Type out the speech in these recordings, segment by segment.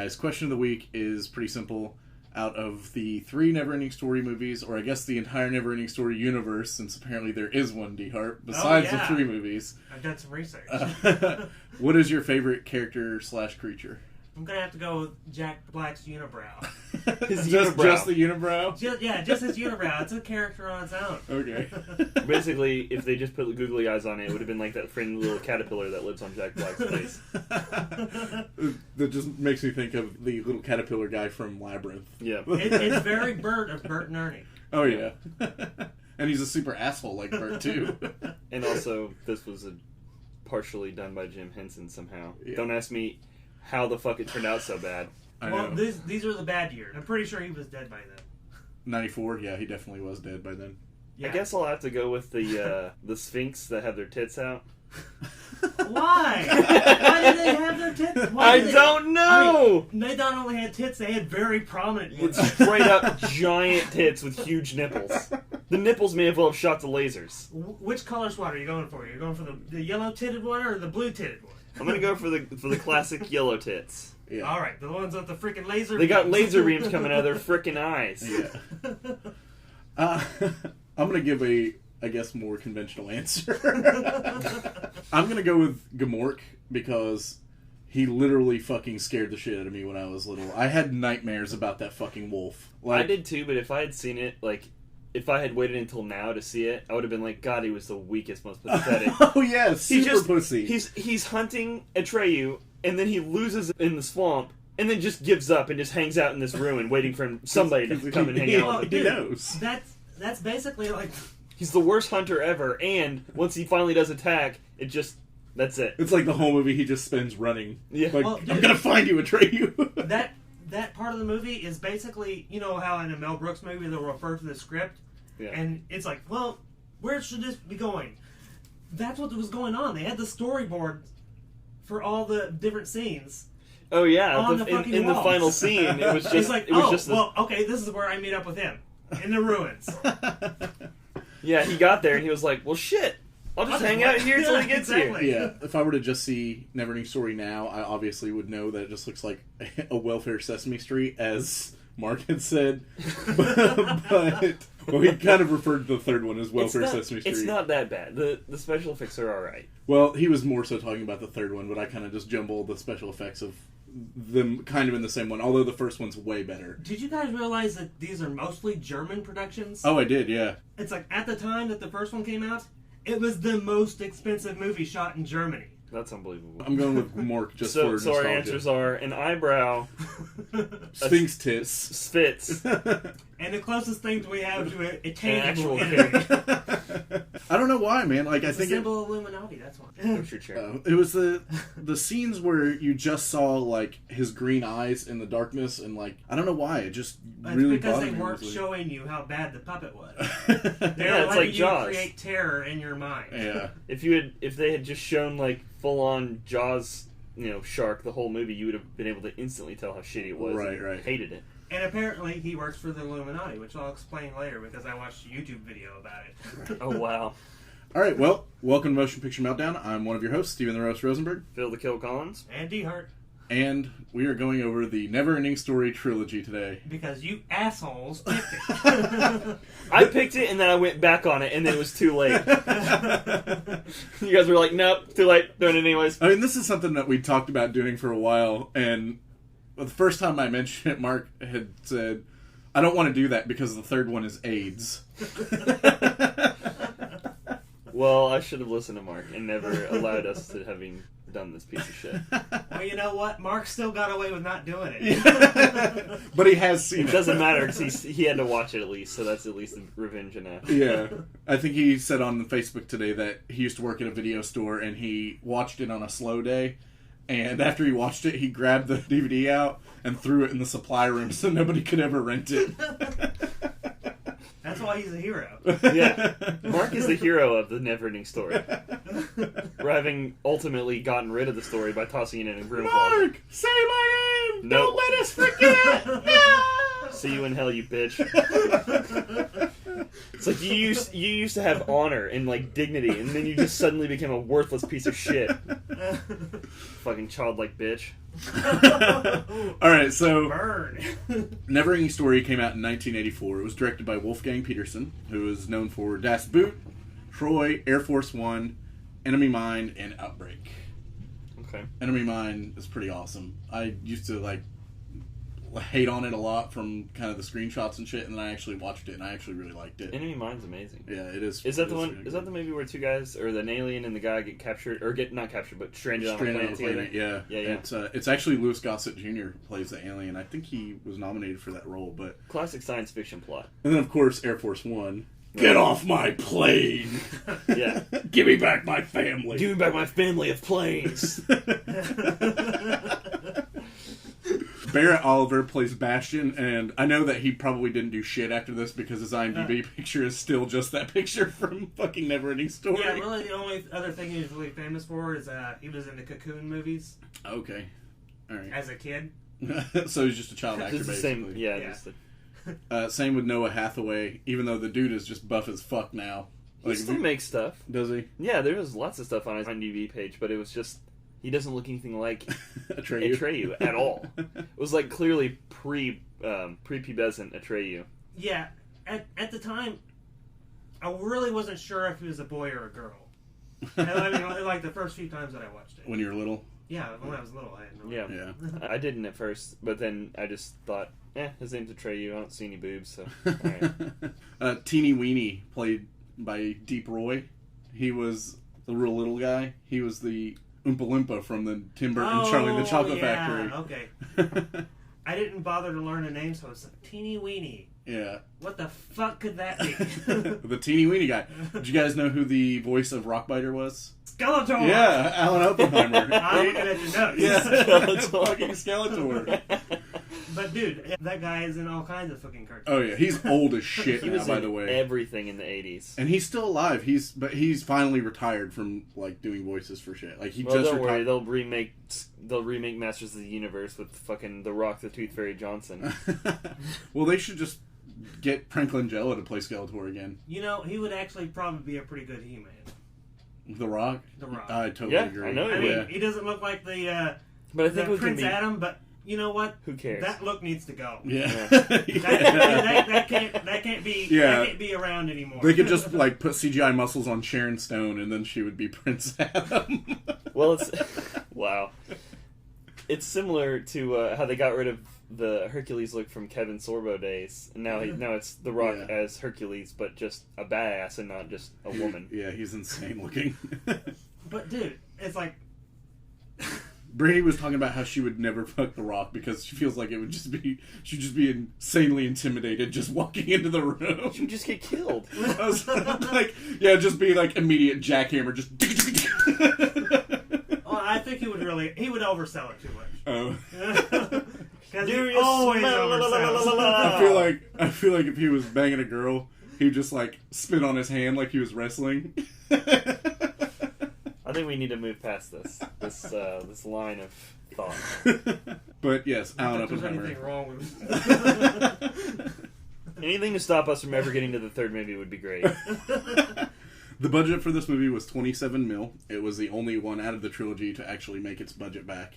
guys. Question of the week is pretty simple. Out of the 3 Neverending Story movies, or I guess the entire Neverending Story universe, since apparently there is one, DeHart, besides the 3 movies. I've done some research. What is your favorite character/creature? I'm going to have to go with Jack Black's unibrow. Just the unibrow? Just his unibrow. It's a character on its own. Okay. Basically, if they just put googly eyes on it, it would have been like that friendly little caterpillar that lives on Jack Black's face. That just makes me think of the little caterpillar guy from Labyrinth. Yeah. It's very Bert of Bert and Ernie. Oh, yeah. And he's a super asshole like Bert, too. And also, this was partially done by Jim Henson somehow. Yeah. Don't ask me how the fuck it turned out so bad. Well, these are the bad years. I'm pretty sure he was dead by then. 94? Yeah, he definitely was dead by then. Yeah. I guess I'll have to go with the Sphinx that have their tits out. Why? Why did they have their tits? I don't know! I mean, they not only had tits, they had very prominent ones. Straight up giant tits with huge nipples. The nipples may have well have shot the lasers. Which color SWAT are you going for? You're going for the yellow-titted one or the blue-titted one? I'm gonna go for the classic yellow tits. Yeah. All right, the ones with the freaking laser beams. They got laser beams coming out of their freaking eyes. Yeah. I'm gonna give I guess, more conventional answer. I'm going to go with Gmork because he literally fucking scared the shit out of me when I was little. I had nightmares about that fucking wolf. I did too, but if I had seen it, if I had waited until now to see it, I would have been like, God, he was the weakest, most pathetic. Oh, yeah, super pussy. He's hunting Atreyu, and then he loses in the swamp, and then just gives up and just hangs out in this ruin waiting for somebody to come and hang out with him. He knows. That's basically like... He's the worst hunter ever, and once he finally does attack, that's it. It's like the whole movie he just spends running. Yeah. Like, well, dude, I'm gonna find you, Atreyu. That part of the movie is basically, you know how in a Mel Brooks movie they'll refer to the script? Yeah. And it's like, well, where should this be going? That's what was going on. They had the storyboard for all the different scenes. Oh yeah, on in the final scene, it was just it's like, okay, this is where I meet up with him in the ruins. Yeah, he got there and he was like, well, shit, I'll just hang out here until he gets here. Yeah, if I were to just see Neverending Story now, I obviously would know that it just looks like a welfare Sesame Street, as Mark had said. But well, he kind of referred to the third one as welfare Sesame Street. It's not that bad. The special effects are alright. Well, he was more so talking about the third one, but I kind of just jumbled the special effects of them kind of in the same one, although the first one's way better. Did you guys realize that these are mostly German productions? Oh, I did, yeah. It's like, at the time that the first one came out, it was the most expensive movie shot in Germany. That's unbelievable. I'm going with Mork just for nostalgia. So our answers are an eyebrow, Sphinx tits, spits, and the closest things we have to a tangible enemy. I don't know why, man. Like, it's I think a symbol of Illuminati. That's why. It was the scenes where you just saw like his green eyes in the darkness, and like I don't know why it just really because bothered me. They weren't showing you how bad the puppet was. Yeah, it's like Jaws. Create terror in your mind. Yeah. If they had just shown like full on Jaws, shark the whole movie, you would have been able to instantly tell how shitty it was. Right. Hated it. And apparently he works for the Illuminati, which I'll explain later because I watched a YouTube video about it. Oh, wow. All right, well, welcome to Motion Picture Meltdown. I'm one of your hosts, Steven the Roast Rosenberg. Phil the Kill Collins. And DeHart. And we are going over the Neverending Story trilogy today. Because you assholes picked it. I picked it and then I went back on it and then it was too late. You guys were like, nope, too late, doing it anyways. I mean, this is something that we talked about doing for a while, and the first time I mentioned it, Mark had said, I don't want to do that because the third one is AIDS. Well, I should have listened to Mark and never allowed us to having done this piece of shit. Well, you know what? Mark still got away with not doing it. But he has seen it. It doesn't matter because he had to watch it at least, so that's at least revenge enough. Yeah. I think he said on Facebook today that he used to work at a video store and he watched it on a slow day. And after he watched it, he grabbed the DVD out and threw it in the supply room so nobody could ever rent it. That's why he's a hero. Yeah. Mark is the hero of the Neverending Story. We're having ultimately gotten rid of the story by tossing it in a broom closet. Mark! Say my name! Nope. Don't let us forget! No! See you in hell, you bitch. It's like you used to have honor and like dignity, and then you just suddenly became a worthless piece of shit. Fucking childlike bitch. Alright, so Burn. Neverending Story came out in 1984. It was directed by Wolfgang Petersen, who is known for Das Boot, Troy, Air Force One, Enemy Mine, and Outbreak. Okay. Enemy Mine is pretty awesome. I used to like hate on it a lot from kind of the screenshots and shit, and then I actually watched it and I actually really liked it. Enemy Mine's amazing. Yeah, it is. Is that the one? Really Is that the movie where two guys, or an alien and the guy get captured, or get not captured, but stranded on a planet together? Yeah, Yeah. It's actually Louis Gossett Jr. plays the alien. I think he was nominated for that role, but Classic science fiction plot. and then of course Air Force One. Get off my plane! Yeah. Give me back my family! Give me back my family of planes. Barrett Oliver plays Bastion, and I know that he probably didn't do shit after this because his IMDb picture is still just that picture from fucking Neverending Story. Yeah, really the only other thing he was really famous for is he was in the Cocoon movies Okay. Alright. as a kid. So he's just a child actor, Just the basically. same. Yeah. Yeah. Just the, Same with Noah Hathaway, even though the dude is just buff as fuck now. he still makes stuff. Does he? Yeah, there was lots of stuff on his IMDb page, but it was just he doesn't look anything like Atreyu at all. It was like clearly pre-pubescent Atreyu. Yeah, at the time, I really wasn't sure if he was a boy or a girl. And I mean, like the first few times that I watched it. When you were little? Yeah, when I was little, I didn't know. Yeah. Yeah. I didn't at first, but then I just thought, his name's Atreyu. I don't see any boobs, so alright. Teeny Weeny, played by Deep Roy. He was the real little guy. He was the Oompa Loompa from the Tim Burton Charlie and the Chocolate Factory. Okay. I didn't bother to learn a name, so it's Teeny Weeny. Yeah. What the fuck could that be? The Teeny Weeny guy. Did you guys know who the voice of Rockbiter was? Skeletor! Yeah, Alan Oppenheimer. I'm looking at your notes. Yeah, fucking Skeletor. But dude, that guy is in all kinds of fucking cartoons. Oh yeah, he's old as shit He now, was by in the way. everything in the 80s. And he's still alive. He's finally retired from like doing voices for shit. Like he Well, just don't worry, retired. they'll remake Masters of the Universe with fucking The Rock, the Tooth Fairy Johnson. Well, they should just get Franklin Jella to play Skeletor again. You know, he would actually probably be a pretty good He-Man. The Rock. The Rock. I totally Yeah, agree. I know I he mean, he doesn't look like the But I think we can Prince be. Adam, but you know what? Who cares? That look needs to go. Yeah. That can't be Yeah. that can't be around anymore. They could just like put CGI muscles on Sharon Stone, and then she would be Prince Adam. Well, it's wow. It's similar to how they got rid of the Hercules look from Kevin Sorbo days, and now it's The Rock Yeah. as Hercules, but just a badass and not just a woman. Yeah, he's insane looking. But dude, it's like Brady was talking about how she would never fuck The Rock because she feels like she'd just be insanely intimidated just walking into the room. She would just get killed. I was like, yeah, just be like immediate jackhammer, just. oh, I think he would oversell it too much. Oh. Because Do he you always smell- oversells. I feel like if he was banging a girl, he'd just like spit on his hand like he was wrestling. I think we need to move past this line of thought. But yes, Alan If there's Oppenheimer. anything wrong with Anything to stop us from ever getting to the third movie would be great. The budget for this movie was 27 mil. It was the only one out of the trilogy to actually make its budget back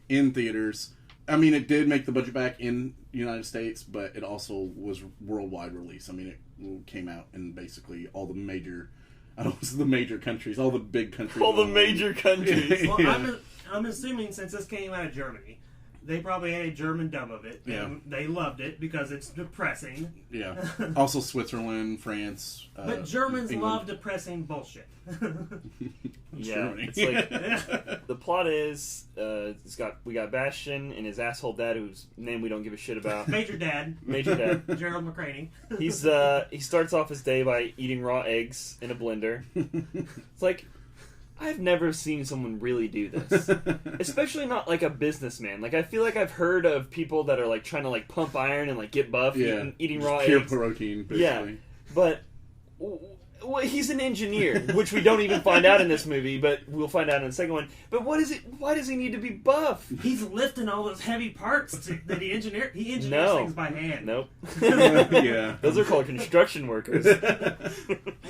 in theaters. I mean, it did make the budget back in the United States, but it also was worldwide release. I mean, it came out in basically all the major, I don't know, the major countries, all the big countries. All the major countries. Well, Yeah. I'm assuming since this came out of Germany, they probably had a German dub of it. Yeah. And they loved it because it's depressing. Yeah. Also Switzerland, France. But Germans England. love depressing bullshit. Yeah, Germany. it's like the plot is we got Bastion and his asshole dad, whose name we don't give a shit about. Major Dad, Major Dad. Gerald McCraney. He starts off his day by eating raw eggs in a blender. It's like, I've never seen someone really do this, especially not like a businessman. Like I feel like I've heard of people that are like trying to like pump iron and like get buff Yeah. eating raw Pure eggs. protein, basically. Yeah, but Well, he's an engineer, which we don't even find out in this movie, but we'll find out in the second one. But what is it? Why does he need to be buff? He's lifting all those heavy parts that he engineers. He engineers things by hand. Nope. Yeah. Those are called construction workers.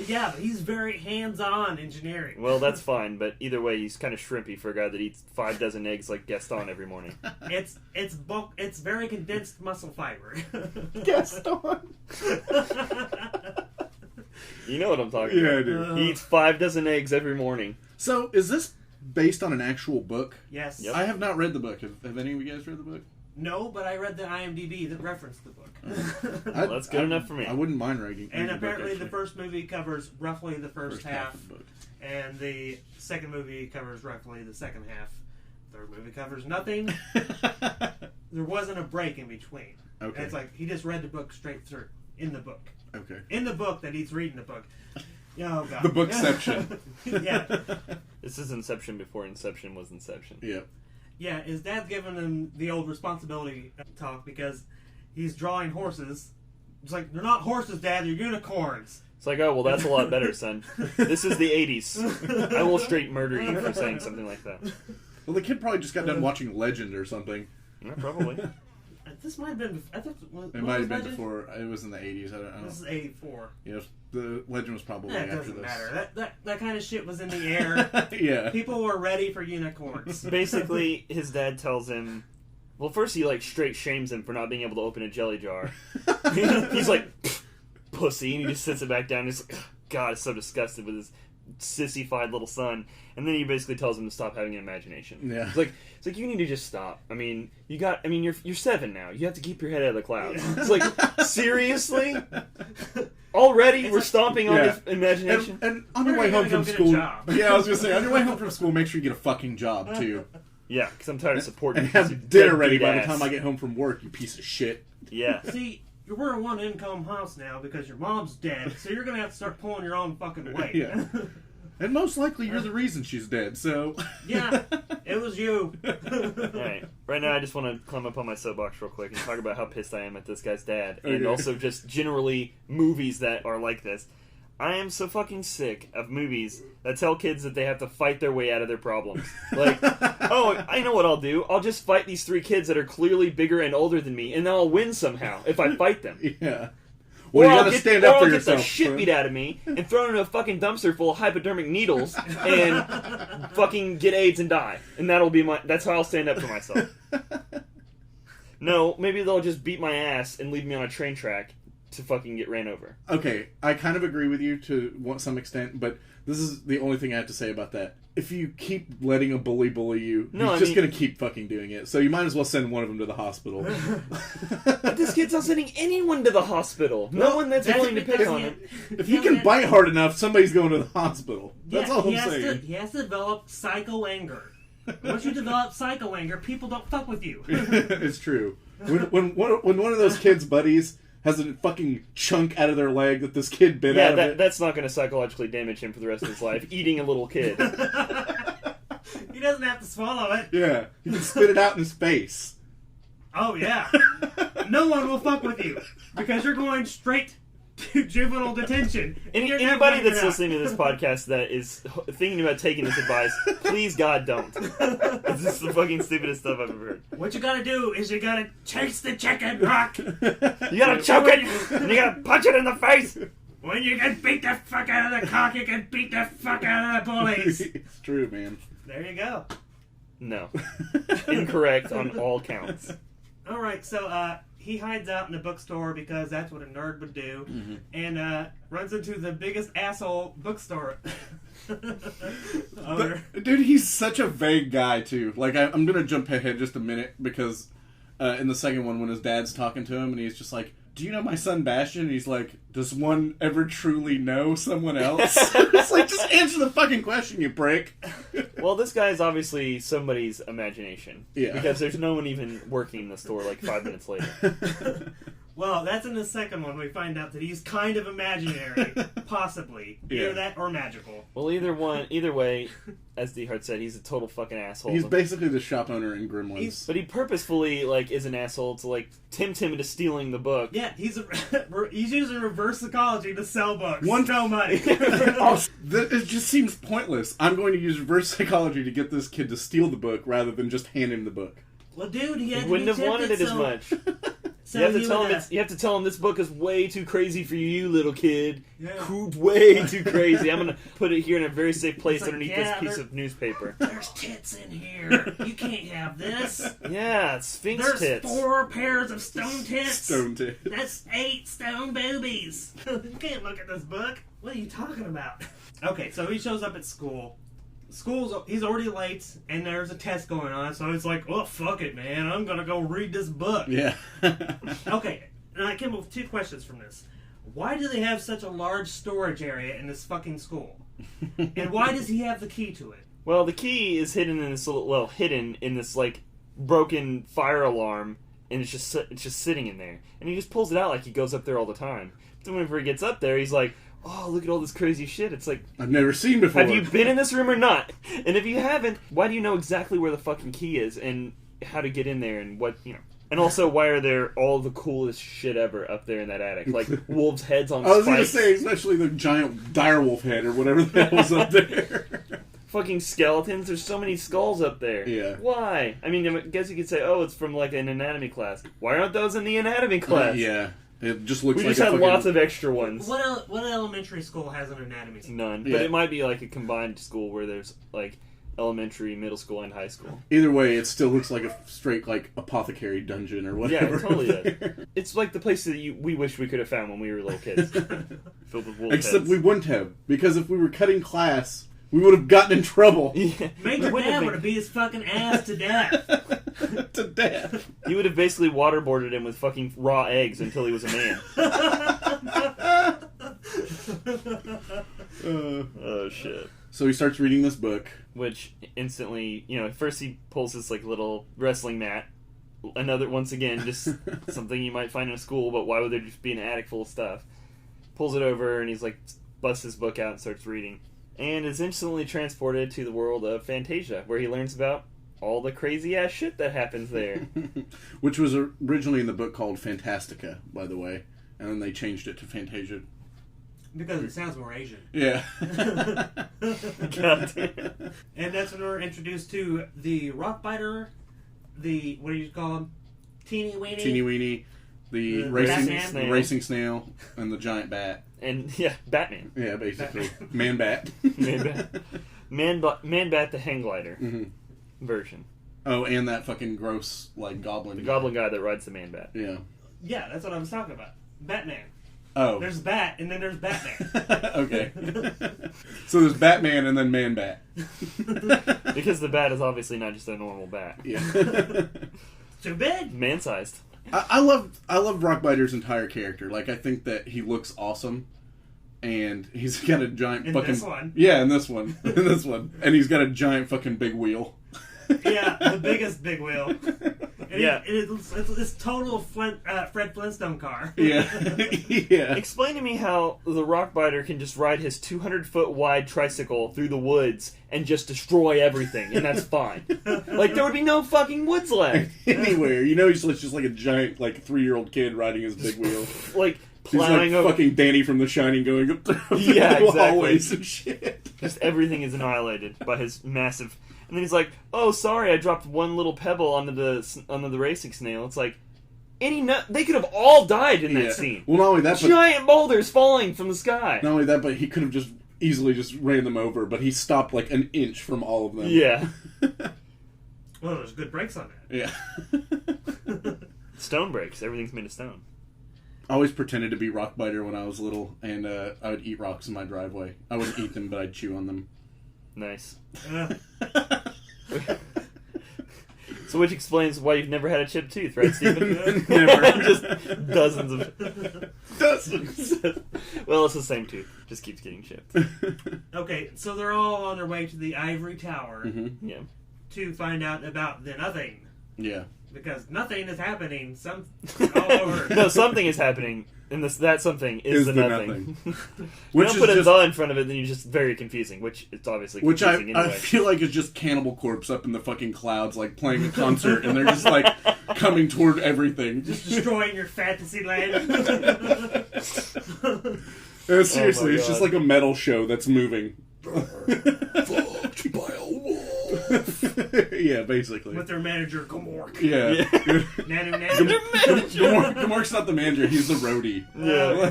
Yeah, but he's very hands-on engineering. Well, that's fine, but either way, he's kind of shrimpy for a guy that eats 5 dozen eggs like Gaston every morning. It's very condensed muscle fiber. Gaston. You know what I'm talking Yeah, about. I do. He eats 5 dozen eggs every morning. So, is this based on an actual book? Yes. Yep. I have not read the book. Have any of you guys read the book? No, but I read the IMDb that referenced the book. Well, that's good enough for me. I wouldn't mind reading. And the book, apparently the actually. first movie covers roughly the first half, of the book. and the second movie covers roughly the second half. Third movie covers nothing. There wasn't a break in between. Okay. It's like he just read the book straight through in the book. Okay. In the book that he's reading the book. Oh god. The bookception. Yeah. This is Inception before Inception was Inception. Yeah. Yeah, his dad's giving him the old responsibility talk because he's drawing horses. It's like, they're not horses, Dad, they're unicorns. It's like, oh, well, that's a lot better, son. This is the 80s. I will straight murder you for saying something like that. Well, the kid probably just got done watching Legend or something. Yeah, probably. This might have been... I thought, It might have been before. It was in the 80s. I don't know. This is 84. Yeah, the Legend was probably That after doesn't this. matter. That kind of shit was in the air. Yeah. People were ready for unicorns. Basically, his dad tells him... Well, first he, like, straight shames him for not being able to open a jelly jar. He's like, pussy, and he just sits it back down. And he's like, God, it's so disgusted with his sissy-fied little son. And then he basically tells him to stop having an imagination. Yeah. It's like you need to just stop. I mean, you're 7 now. You have to keep your head out of the clouds. It's like, seriously? Already we're stomping on his imagination? And on your way home from get a school... job. Yeah, I was going to say, on your way home from school, make sure you get a fucking job, too. Yeah, because I'm tired of supporting And you. have dinner ready by the ass. time I get home from work, you piece of shit. Yeah. See, we're a one-income house now because your mom's dead, so you're going to have to start pulling your own fucking weight. Yeah. And most likely you're the reason she's dead, so... Yeah, it was you. Alright, right now I just want to climb up on my soapbox real quick and talk about how pissed I am at this guy's dad, and Okay. also just generally movies that are like this. I am so fucking sick of movies that tell kids that they have to fight their way out of their problems. Like, oh, I know what I'll do. I'll just fight these 3 kids that are clearly bigger and older than me, and then I'll win somehow if I fight them. Yeah. Well, you gotta stand up for yourself. I'll get the shit beat out of me and thrown in a fucking dumpster full of hypodermic needles and fucking get AIDS and die. And that's how I'll stand up for myself. No, maybe they'll just beat my ass and leave me on a train track to fucking get ran over. Okay, I kind of agree with you to some extent, but this is the only thing I have to say about that. If you keep letting a bully you, he's just going to keep fucking doing it. So you might as well send one of them to the hospital. But this kid's not sending anyone to the hospital. No one that's willing to pick on him. If he can bite hard enough, somebody's going to the hospital. That's all I'm saying. He has to develop psycho anger. Once you develop psycho anger, people don't fuck with you. It's true. When one of those kids' buddies has a fucking chunk out of their leg that this kid bit out of it. That's not going to psychologically damage him for the rest of his life. Eating a little kid. He doesn't have to swallow it. Yeah, he can spit it out in his face. Oh, yeah. No one will fuck with you because you're going straight to juvenile detention. Anybody that's listening to this podcast that is thinking about taking this advice, please, God, don't. This is the fucking stupidest stuff I've ever heard. What you gotta do is you gotta chase the chicken, Rock. You gotta choke it, and you gotta punch it in the face. When you can beat the fuck out of the cock, you can beat the fuck out of the bullies. It's true, man. There you go. No. Incorrect on all counts. Alright, so he hides out in the bookstore because that's what a nerd would do, and runs into the biggest asshole bookstore owner. But, dude, he's such a vague guy, too. Like, I'm going to jump ahead just a minute because in the second one, when his dad's talking to him, and he's just like, do you know my son Bastion? And he's like, does one ever truly know someone else? It's like, just answer the fucking question, you prick. Well, this guy is obviously somebody's imagination. Yeah. Because there's no one even working in the store like 5 minutes later. Well, that's in the second one. We find out that he's kind of imaginary, possibly. Either that or magical. Well, either way, as DeHart said, he's a total fucking asshole. He's basically the shop owner in Gremlins. But he purposefully is an asshole to tempt him into stealing the book. Yeah, he's using reverse psychology to sell books. No money. It just seems pointless. I'm going to use reverse psychology to get this kid to steal the book rather than just hand him the book. Well, dude, he wouldn't have wanted it as much. So you have to tell him this book is way too crazy for you, little kid. Yeah. Way too crazy. I'm gonna put it here in a very safe place underneath this piece of newspaper. There's tits in here. You can't have this. Yeah, Sphinx There's tits. 4 pairs of stone tits. Stone tits. That's 8 stone boobies. You can't look at this book. What are you talking about? Okay, so he shows up at school. He's already late, and there's a test going on, so he's like, oh, fuck it, man, I'm gonna go read this book. Yeah. Okay, and I came up with 2 questions from this. Why do they have such a large storage area in this fucking school? And why does he have the key to it? Well, the key is hidden in this broken fire alarm, and it's just sitting in there. And he just pulls it out like he goes up there all the time. But then whenever he gets up there, he's like, oh, look at all this crazy shit. It's like, I've never seen before. Have you been in this room or not? And if you haven't, why do you know exactly where the fucking key is and how to get in there and what, And also, why are there all the coolest shit ever up there in that attic? Like wolves' heads on spikes. I was going to say, especially the giant direwolf head or whatever the hell was up there. Fucking skeletons. There's so many skulls up there. Yeah. Why? I mean, I guess you could say, oh, it's from an anatomy class. Why aren't those in the anatomy class? Yeah. It just looks we just had lots of extra ones. What elementary school has an anatomy? None. Yeah. But it might be a combined school where there's elementary, middle school, and high school. Either way, it still looks like a straight apothecary dungeon or whatever. Yeah, it totally does. It's like the place that we wish we could have found when we were little kids. Filled with wolf Except heads. we wouldn't have, because if we were cutting class, we would have gotten in trouble. Yeah. Major Dad would have beat his fucking ass to death. To death. You would have basically waterboarded him with fucking raw eggs until he was a man. Oh shit. So he starts reading this book. Which instantly, first he pulls this little wrestling mat. Another, once again, just something you might find in a school, but why would there just be an attic full of stuff? Pulls it over and he's busts his book out and starts reading. And is instantly transported to the world of Fantasia, where he learns about all the crazy ass shit that happens there. Which was originally in the book called Fantastica, by the way. And then they changed it to Fantasia. Because it sounds more Asian. Yeah. God damn. And that's when we're introduced to the Rockbiter, the, what do you call him? Teeny Weeny, the racing snail, and the giant bat. And, Batman. Yeah, basically. Man Bat. Man Bat the hang glider version. Oh, and that fucking gross, goblin. The goblin guy that rides the Man Bat. Yeah. Yeah, that's what I was talking about. Batman. Oh. There's Bat, and then there's Batman. Okay. So there's Batman and then Man Bat. Because the bat is obviously not just a normal bat. Yeah. Too big. Man-sized. I love Rockbiter's entire character. I think that he looks awesome. And he's got a giant in this one. Yeah, in this one. And he's got a giant fucking big wheel. Yeah, the biggest big wheel. It's total Fred Flintstone car. Yeah. Yeah. Explain to me how the Rockbiter can just ride his 200-foot wide tricycle through the woods and just destroy everything, and that's fine. There would be no fucking woods left. Anywhere. He's just like a giant, 3-year-old kid riding his big wheel. Plowing he's over. Fucking Danny from The Shining going up the exactly. hallways and shit. Just everything is annihilated by his massive... And then he's like, oh, sorry, I dropped one little pebble onto the racing snail. It's like, they could have all died in that scene. Well, not only that, but giant boulders falling from the sky. Not only that, but he could have just easily just ran them over, but he stopped an inch from all of them. Yeah. Well, there's good brakes on that. Yeah. Stone brakes. Everything's made of stone. I always pretended to be Rockbiter when I was little, and I would eat rocks in my driveway. I wouldn't eat them, but I'd chew on them. Nice. So which explains why you've never had a chipped tooth, right, Stephen? Never. Just dozens of... Dozens. Well, it's the same tooth. Just keeps getting chipped. Okay, so they're all on their way to the Ivory Tower Yeah. to find out about the nothing. Yeah. because nothing is happening. All over. No, something is happening, and that something is the nothing. You Which don't put is a the in front of it, then you're just very confusing, which it's obviously confusing I anyway. feel like it's just Cannibal Corpse up in the fucking clouds, like playing a concert, and they're just like coming toward everything. Just destroying your fantasy land. Seriously, it's just like a metal show that's moving. Fucked by a wolf. Yeah, basically. With their manager, Gmork. Yeah. Nanu. Gmork's not the manager, he's the roadie. Yeah.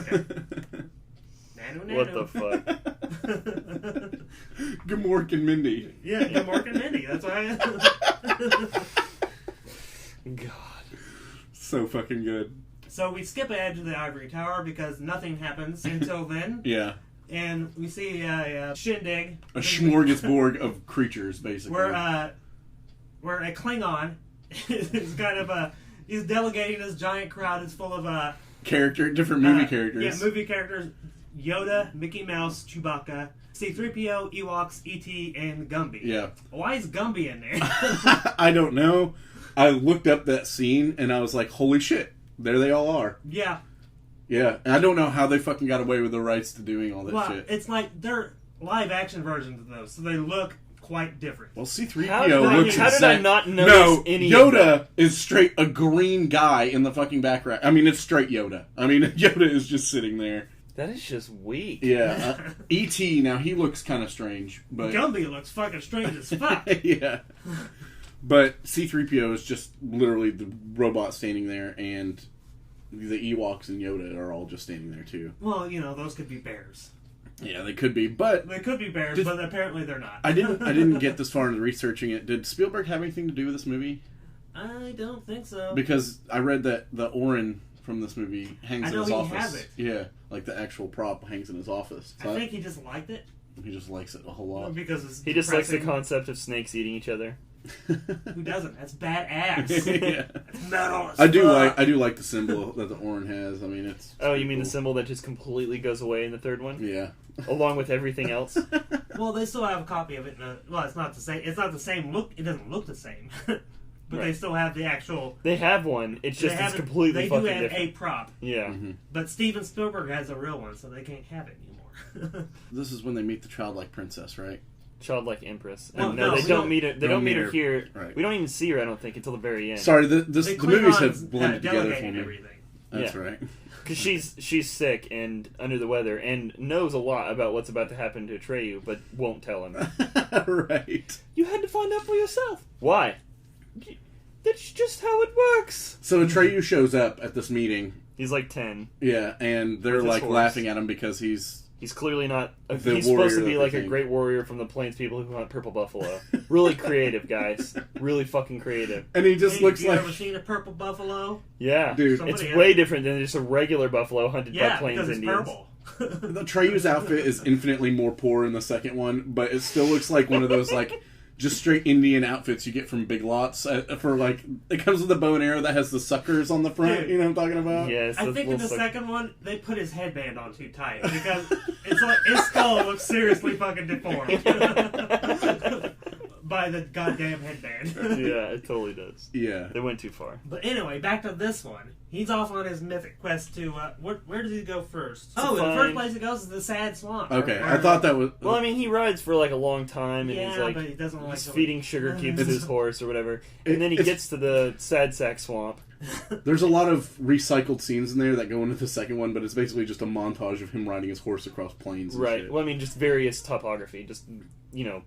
Nanu. What the fuck? Gmork and Mindy. Yeah, Gmork and Mindy. That's why God. So fucking good. So we skip ahead to the Ivory Tower because nothing happens until then. Yeah. And we see a shindig. A smorgasbord of creatures, basically. Where a Klingon is kind of he's delegating this giant crowd. It's full of different movie characters. Yeah, movie characters. Yoda, Mickey Mouse, Chewbacca, C-3PO, Ewoks, E.T., and Gumby. Yeah. Why is Gumby in there? I don't know. I looked up that scene and I was like, holy shit. There they all are. Yeah. Yeah. And I don't know how they fucking got away with the rights to doing all that shit. It's like they're live action versions of those, so they look quite different. Well, C-3PO How looks did I not notice No, any Yoda of that? is straight a green guy in the fucking background. I mean, it's straight Yoda. I mean, Yoda is just sitting there. That is just weak. Yeah. E.T., now he looks kind of strange. But Gumby looks fucking strange as fuck. yeah. But C-3PO is just literally the robot standing there, and the Ewoks and Yoda are all just standing there, too. Well, those could be bears. Yeah, they could be, but... They could be bears, but apparently they're not. I didn't get this far into researching it. Did Spielberg have anything to do with this movie? I don't think so. Because I read that the Orin from this movie hangs in his office. I know he has it. Yeah, like the actual prop hangs in his office. So I think he just liked it. He just likes it a whole lot. Because it's He just likes the depressing. concept of snakes eating each other. Who doesn't? That's badass. Yeah. That's metal as I do fuck. like the symbol that the Orin has. I mean, it's Oh, you mean cool. the symbol that just completely goes away in the third one? Yeah. Along with everything else? Well, they still have a copy of it. It's not the same. It's not the same look. It doesn't look the same. But they still have the actual. They have one. It's just it's completely They fucking do have different. a prop. Yeah. Mm-hmm. But Steven Spielberg has a real one, so they can't have it anymore. This is when they meet the childlike princess, right? Childlike Empress. Well, And no, they we don't don't- meet her. They don't meet her here. Right. We don't even see her. I don't think until the very end. Sorry, the The movies Klingons have blended together for delegated me. everything. That's Yeah. right. Because she's sick and under the weather and knows a lot about what's about to happen to Atreyu, but won't tell him. Right. You had to find out for yourself. Why? That's just how it works. So Atreyu shows up at this meeting. He's like 10. Yeah, and they're With his like horse. laughing at him because he's He's clearly not. The He's warrior supposed to that be they like a think. great warrior from the plains people who hunt purple buffalo. Really creative, guys. Really fucking creative. and he just Hey, looks you like ever seen a purple buffalo? Yeah. dude. Somebody It's has- way different than just a regular buffalo hunted by Yeah, plains because it's Indians. purple. Atreyu's outfit is infinitely more poor in the second one, but it still looks like one of those like just straight Indian outfits you get from Big Lots for like it comes with a bow and arrow that has the suckers on the front. Dude. You know what I'm talking about? Yes. I think in the second one they put his headband on too tight because it's like his skull looks seriously fucking deformed by the goddamn headband. Yeah, it totally does. Yeah. They went too far. But anyway, back to this one. He's off on his mythic quest to where does he go first? Oh, the find- first place he goes is the Sad Swamp. Okay, Or- I thought that was. Well, I mean, he rides for like a long time, and Yeah, he's like but he doesn't like he's to- feeding sugar cubes to his horse or whatever, and then he It's- gets to the Sad Sack Swamp. There's a lot of recycled scenes in there that go into the second one, but it's basically just a montage of him riding his horse across plains. And Right. shit. Well, I mean, just various topography, just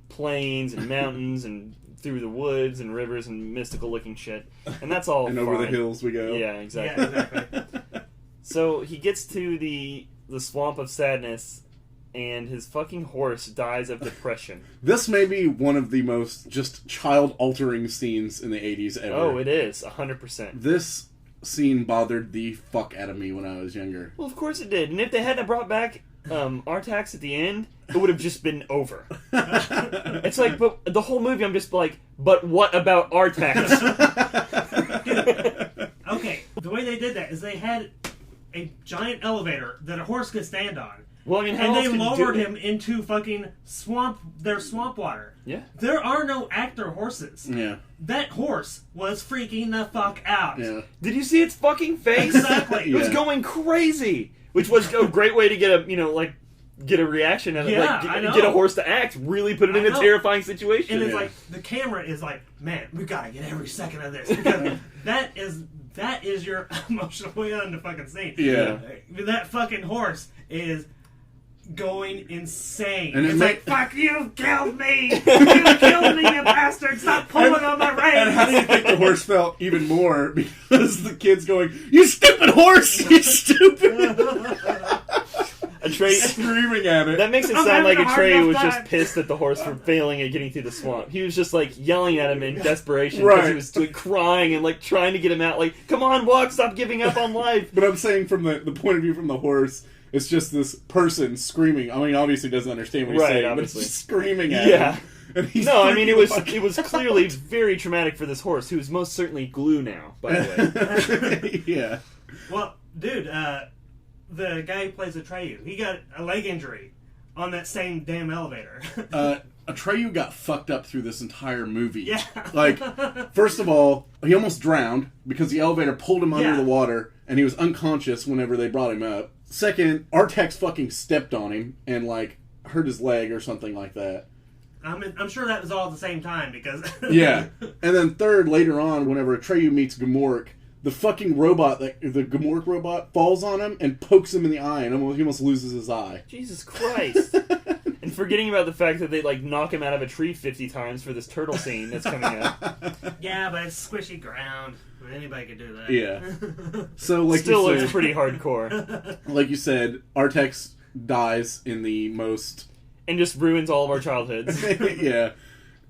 plains and mountains and through the woods and rivers and mystical looking shit, and that's all. and over the fine. hills we go. Yeah, exactly. Yeah, exactly. So he gets to the Swamp of Sadness, and his fucking horse dies of depression. This may be one of the most just child-altering scenes in the 80s ever. Oh, it is 100%. This scene bothered the fuck out of me when I was younger. Well, of course it did. And if they hadn't brought back Artax at the end, it would have just been over. It's like, but the whole movie, I'm just like, but what about Artax? Okay, the way they did that is they had a giant elevator that a horse could stand on. Well, I mean, how and else they could you lowered do it? him into fucking their swamp water. Yeah. There are no actor horses. Yeah. That horse was freaking the fuck out. Yeah. Did you see its fucking face? Exactly. It was Yeah. going crazy, which was a great way to get a get a reaction out of Yeah, I know. get a horse to act, really put it in I a know. terrifying situation. And it's Yeah. like the camera is like, man, we gotta get every second of this because that is your emotional way on the fucking scene. Yeah. That fucking horse is going insane. And it it's ma- like, fuck, you killed me! You killed me, you bastard! Stop pulling on my And how do you reins! think the horse felt even more? Because the kid's going, "You stupid horse! You stupid!" Atreyu, Screaming at it. that makes it I'm sound like having a hard Atreyu enough was time. just pissed at the horse for failing at getting through the swamp. He was just like yelling at him in desperation Right. because he was like, crying and like trying to get him out. Like, come on, walk! Stop giving up on life. But I'm saying from the point of view from the horse, it's just this person screaming. I mean, obviously doesn't understand what he's Right, saying, obviously. but it's just screaming at Yeah. him. And he's No, I mean freaking it was clearly very traumatic for this horse, who is most certainly glue now. By the way, Yeah. Well, dude, the guy who plays Atreyu, he got a leg injury on that same damn elevator. Atreyu got fucked up through this entire movie. Yeah. Like, first of all, he almost drowned because the elevator pulled him under Yeah. the water, and he was unconscious whenever they brought him up. Second, Artax fucking stepped on him and, like, hurt his leg or something like that. I'm sure that was all at the same time because Yeah. And then third, later on, whenever Atreyu meets Gmork, the fucking robot, the Gmork robot, falls on him and pokes him in the eye, and he almost loses his eye. Jesus Christ! And forgetting about the fact that they like knock him out of a tree 50 times for this turtle scene that's coming up. Yeah, but it's squishy ground. Anybody could do that. Yeah. So, like Still you looks said, pretty hardcore, like you said, Artax dies in the most and just ruins all of our childhoods. yeah,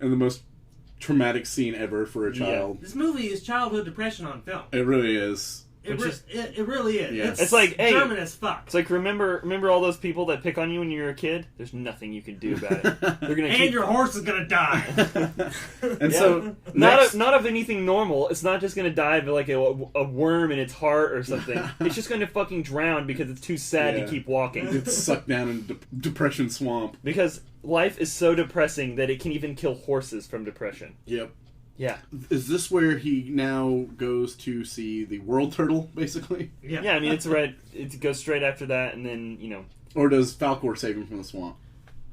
and the most traumatic scene ever for a child. This movie is childhood depression on film. It really is. It really is. Yeah. It's like, hey, German as fuck. It's like remember all those people that pick on you when you're a kid? There's nothing you can do about it. They're gonna And keep your horse is gonna die. And Yeah. so not of anything normal. It's not just gonna die of like a worm in its heart or something. It's just gonna fucking drown because it's too sad Yeah. to keep walking. gets sucked down in depression swamp. Because life is so depressing that it can even kill horses from depression. Yep. Yeah. Is this where he now goes to see the world turtle, basically? Yeah. Yeah, I mean, it goes straight after that, and then, Or does Falcor save him from the swamp?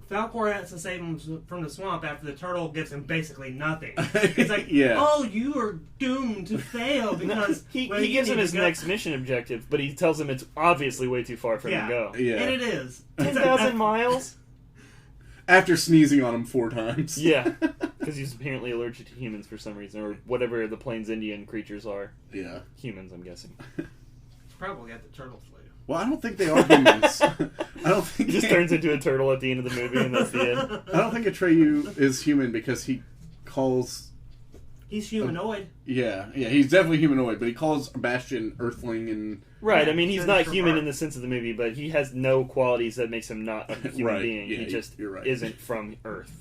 Falcor has to save him from the swamp after the turtle gives him basically nothing. It's like, Yeah. oh, you are doomed to fail because he well, you gives him need his to go- next mission objective, but he tells him it's obviously way too far for him to go. Yeah. And it is 10,000 miles? After sneezing on him 4 times. Yeah. Because he's apparently allergic to humans for some reason, or whatever the Plains Indian creatures are. Yeah. Humans, I'm guessing. Probably got the turtle flu. Well, I don't think they are humans. I don't think He just turns into a turtle at the end of the movie, and that's the end. I don't think Atreyu is human because he calls. He's humanoid. Yeah, he's definitely humanoid, but he calls Bastion Earthling and. Right, Yeah, I mean, he's turns not from human Earth. in the sense of the movie, but he has no qualities that makes him not a human Right, being. yeah, He just you're right. isn't from Earth.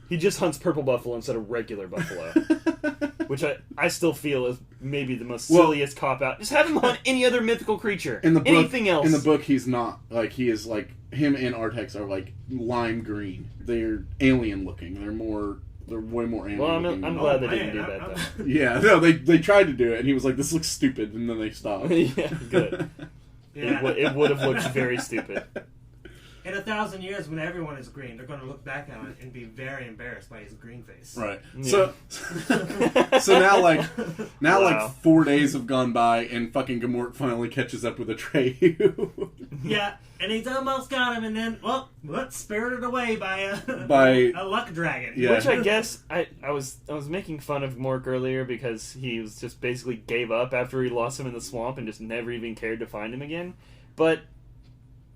He just hunts purple buffalo instead of regular buffalo. Which I still feel is maybe the most Well- silliest cop-out. Just have him hunt any other mythical creature. In the book, Anything else. In the book, he's not like he is like him and Artax are like lime green. They're alien looking. They're way more alien. Well, I'm looking. glad they Oh, didn't do man, that, though. Yeah, no, they tried to do it, and he was like, "This looks stupid," and then they stopped. Yeah, good. Yeah. It would have looked very stupid. In 1,000 years, when everyone is green, they're going to look back at it and be very embarrassed by his green face. Right. Yeah. So now Wow. like 4 days have gone by, and fucking Gmork finally catches up with Atreyu. Yeah, and he's almost got him, and then, spirited away by By- a luck dragon. Yeah. Which I guess I was making fun of Mork earlier because he was just basically gave up after he lost him in the swamp and just never even cared to find him again. But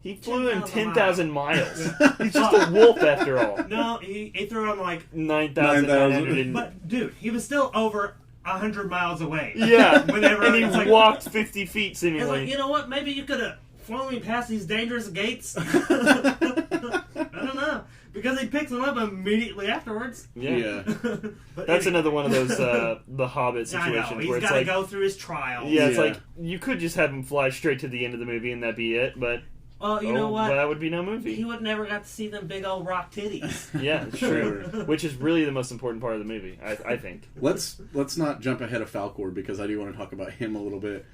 he flew him 10,000 miles. He's just a wolf after all. No, he threw him like... 9,900. But, dude, he was still over 100 miles away. Yeah, Whenever and he it's like- walked 50 feet It's seemingly. like, you know what? Maybe you could have flown me past these dangerous gates. I don't know. Because he picks him up immediately afterwards. Yeah. But That's anyway. another one of those the Hobbit I know. situations He's where it's got to like, go through his trial. yeah, it's Yeah. like you could just have him fly straight to the end of the movie and that'd be it. But Well, you know what? That would be no He movie. would never got to see them big old rock titties. Yeah, it's true. Which is really the most important part of the movie, I think. Let's not jump ahead of Falcor because I do want to talk about him a little bit.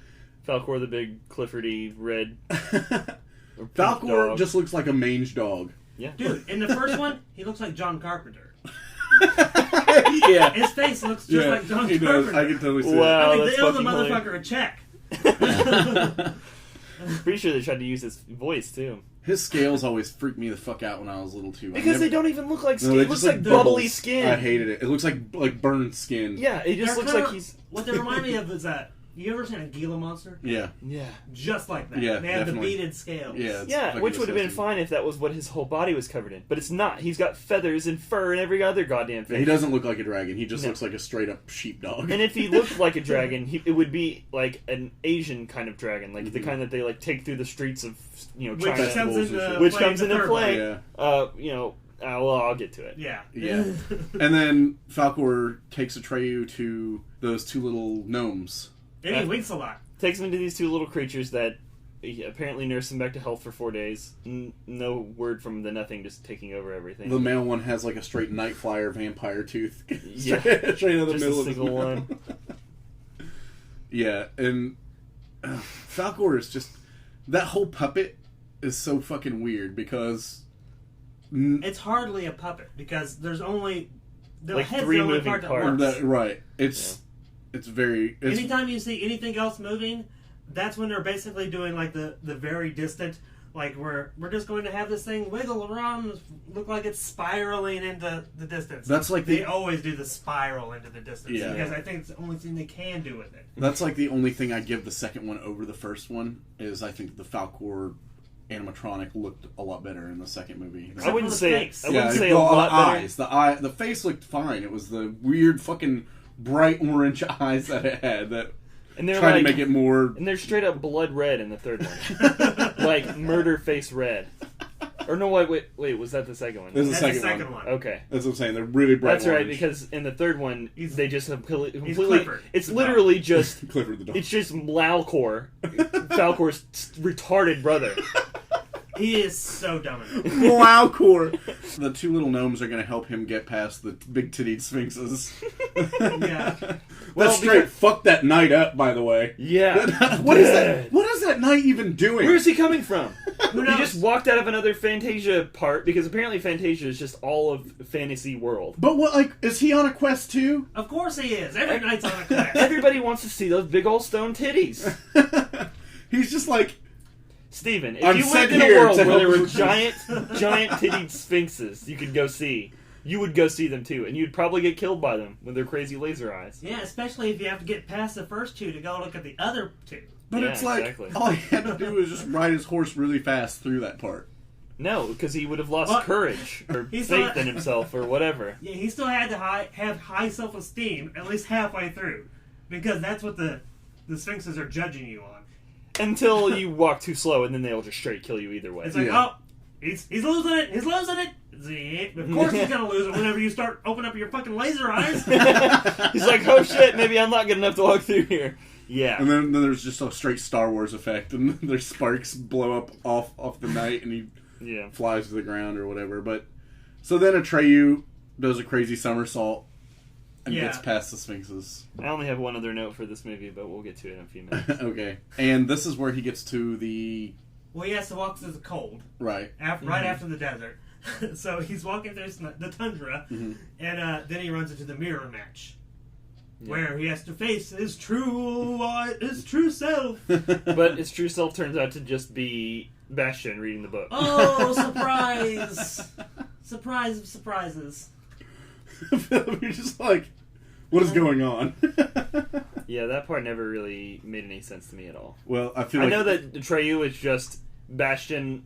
Falcor, the big Cliffordy red. Falcor just looks like a mange dog. Yeah. Dude, in the first one, he looks like John Carpenter. Yeah, His face looks just like John he does. Carpenter. I can totally see Wow. I mean, that's they owe the fucking motherfucker a check. Pretty sure they tried to use his voice too. His scales always freaked me the fuck out when I was little too. Because they don't even look like skin. No, It looks like bubbly skin. I hated it. It looks like burned skin. Yeah, it just They're looks kinda- like he's. What they remind me of is that, you ever seen a Gila monster? Yeah. Yeah. Just like that. Yeah, They have definitely. the beaded scales. Yeah. It's Yeah, fucking which would have been disgusting. fine if that was what his whole body was covered in. But it's not. He's got feathers and fur and every other goddamn Yeah, thing. he doesn't look like a dragon. He just No. looks like a straight up sheepdog. And if he looked like a dragon, it would be like an Asian kind of dragon, like the kind that they like take through the streets of Which China, comes Festivals into and shit. which play comes in the into third one. play. Yeah. Well, I'll get to it. Yeah. Yeah. And then Falcor takes Atreyu to those two little gnomes. And he winks a lot. Takes him to these two little creatures that he apparently nurse him back to health for 4 days. No word from the nothing, just taking over everything. The male one has like a straight night flyer vampire tooth. Yeah. straight out of the Just middle a of his single mouth. one. Yeah, and Falcor is just... That whole puppet is so fucking weird because... It's hardly a puppet because there's only... The Like head's three the only moving part that parts. works. Right. It's very... It's, Anytime you see anything else moving, that's when they're basically doing like the very distant, like we're just going to have this thing wiggle around, look like it's spiraling into the distance. That's like they always do the spiral into the distance Yeah. because I think it's the only thing they can do with it. That's like the only thing I give the second one over the first one is I think the Falcor animatronic looked a lot better in the second movie. I wouldn't for the say face. I wouldn't say a the lot better. eyes, the face looked fine. It was the weird fucking bright orange eyes that it had that And they're tried like, to make it more. and they're straight up blood red in the third one, like murder face red. Or no, wait, was that the second one? This is That's the second, the second one. one. Okay. That's what I'm saying. They're really bright. That's right, orange. because in the third one, they just have completely. Clifford. It's The literally just. Clifford the dog. It's just Falcor, Falcor's retarded brother. He is so dumb. Falcor. The two little gnomes are going to help him get past the big tittied sphinxes. Yeah. Well, That's straight. because- Fuck that knight up, by the way. Yeah. What is that? What is that knight even doing? Where's he coming from? Who He knows? just walked out of another Fantasia part because apparently Fantasia is just all of fantasy world. But what? Like, is he on a quest too? Of course he is. Every night's on a quest. Everybody wants to see those big old stone titties. He's just like. Steven, if I'm you sent lived in a here world to where there help were you. giant tittied sphinxes you could go see, you would go see them too, and you'd probably get killed by them with their crazy laser eyes. Yeah, especially if you have to get past the first two to go look at the other two. But Yeah, it's like exactly. all he had to do was just ride his horse really fast through that part. No, because he would have lost What? courage or He's faith not- in himself or whatever. Yeah, he still had to have high self-esteem at least halfway through, because that's what the sphinxes are judging you on. Until you walk too slow, and then they'll just straight kill you either way. It's like, Yeah. oh, he's losing it. He's losing it. See, of course he's gonna lose it whenever you start opening up your fucking laser eyes. He's like, oh shit, maybe I'm not good enough to walk through here. Yeah. And then there's just a straight Star Wars effect, and their sparks blow up off the knight, and he Yeah. flies to the ground or whatever. But so then Atreyu does a crazy somersault and Yeah. gets past the sphinxes. I only have one other note for this movie, but we'll get to it in a few minutes. Okay, and this is where he gets to the Well, he has to walk through the cold right. right after the desert. So he's walking through the tundra, and then he runs into the mirror match, where he has to face his true self. But his true self turns out to just be Bastion reading the book. Oh, surprise! Surprise of surprises. You're just like, what is going on? Yeah, that part never really made any sense to me at all. Well, I feel I like know that Atreyu is just Bastion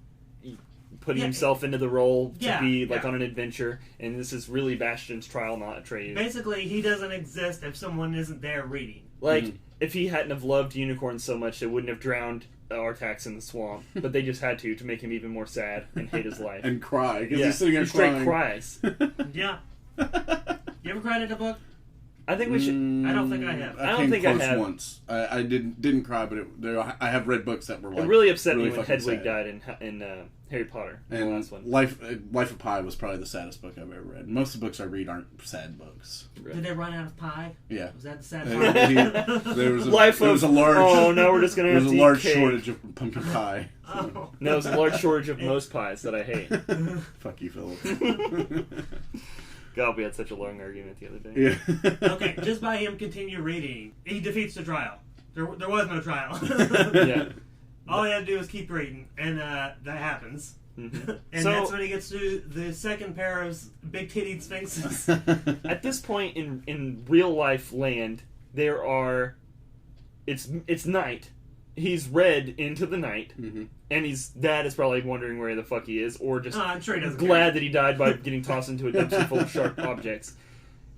putting Yeah. himself into the role to Yeah, be like yeah. on an adventure, and this is really Bastion's trial, not Atreyu. Basically, he doesn't exist if someone isn't there reading. Like, if he hadn't have loved unicorns so much, they wouldn't have drowned Artax in the swamp, but they just had to make him even more sad and hate his life. and cry because Yeah, he's sitting there he straight crying. cries. Yeah. You ever cried at a book? I think we should. I don't think I have. I don't came think I close have. once. I didn't cry, but I have read books that were like It really upset really me when fucking Hedwig sad. died in Harry Potter. The And last one. Life of Pi was probably the saddest book I've ever read. Most of the books I read aren't sad books. Did they run out of pie? Yeah. Was that the sad part? There was Life a large. Oh, now we're just gonna There have was to a eat large cake. shortage of pumpkin pie. Oh. No, there's a large shortage of most pies that I hate. Fuck you, Philip. God, we had such a long argument the other day. Yeah. Okay, just by him continue reading, he defeats the trial. There was no trial. Yeah. All he had to do was keep reading, and that happens. Mm-hmm. And So- that's when he gets to the second pair of big-tittied sphinxes. At this point in real life land, there are. It's night. He's read into the night, Mm-hmm. and his dad is probably wondering where the fuck he is, or just Oh, I'm sure he doesn't glad care. that he died by getting tossed into a dumpster full of sharp objects.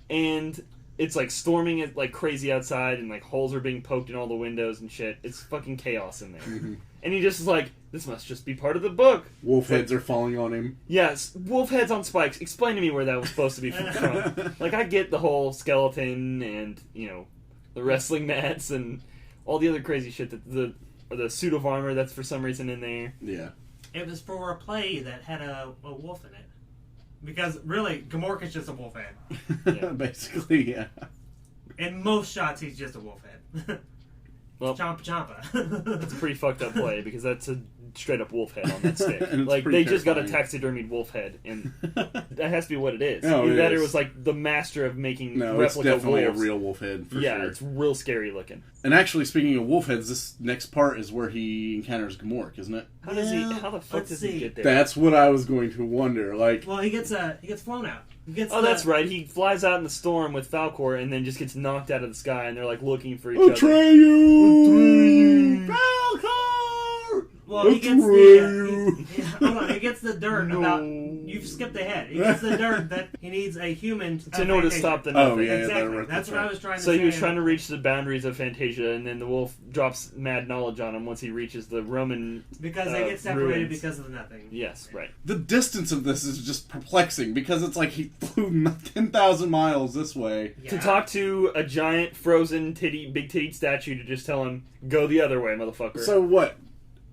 And it's like storming it like crazy outside, and like holes are being poked in all the windows and shit. It's fucking chaos in there. Mm-hmm. And he just is like, this must just be part of the book. Wolf heads are falling on him. Yes, wolf heads on spikes. Explain to me where that was supposed to be from. Like, I get the whole skeleton and, the wrestling mats and all the other crazy shit that the suit of armor that's for some reason in there. Yeah. It was for a play that had a wolf in it. Because, really, Gmork is just a wolf head. Yeah. Basically, yeah. In most shots, he's just a wolf head. Well, Champa champa. it's a pretty fucked up play because that's a straight up wolf head on that stick. And it's Like, pretty they just got a terrifying. taxidermied wolf head, and that has to be what it is. No, Either it that or is. it was like the master of making No, it's replica definitely wolves. a real wolf head, for Yeah, sure. it's real scary looking. And actually, speaking of wolf heads, this next part is where he encounters Gmork, isn't it? How does he? Well, How the fuck let's does see. he get there? That's what I was going to wonder. Like, Well, he gets flown out. He gets Oh, that's right. He flies out in the storm with Falcor and then just gets knocked out of the sky, and they're like looking for each other. Atreyu! Falcor! Well, he gets Atreyu! hold on. He gets the dirt No. about. You've skipped ahead. He gets the dirt that he needs a human In order to stop the Oh, nothing. yeah, Exactly. that's That's what right. I was trying to So say. he was trying to reach the boundaries of Fantasia, and then the wolf drops mad knowledge on him once he reaches the Roman. because they get separated ruins. because of nothing. Yes, right. The distance of this is just perplexing because it's like he flew 10,000 miles this way. Yeah. To talk to a giant frozen big titty statue to just tell him, go the other way, motherfucker. So what?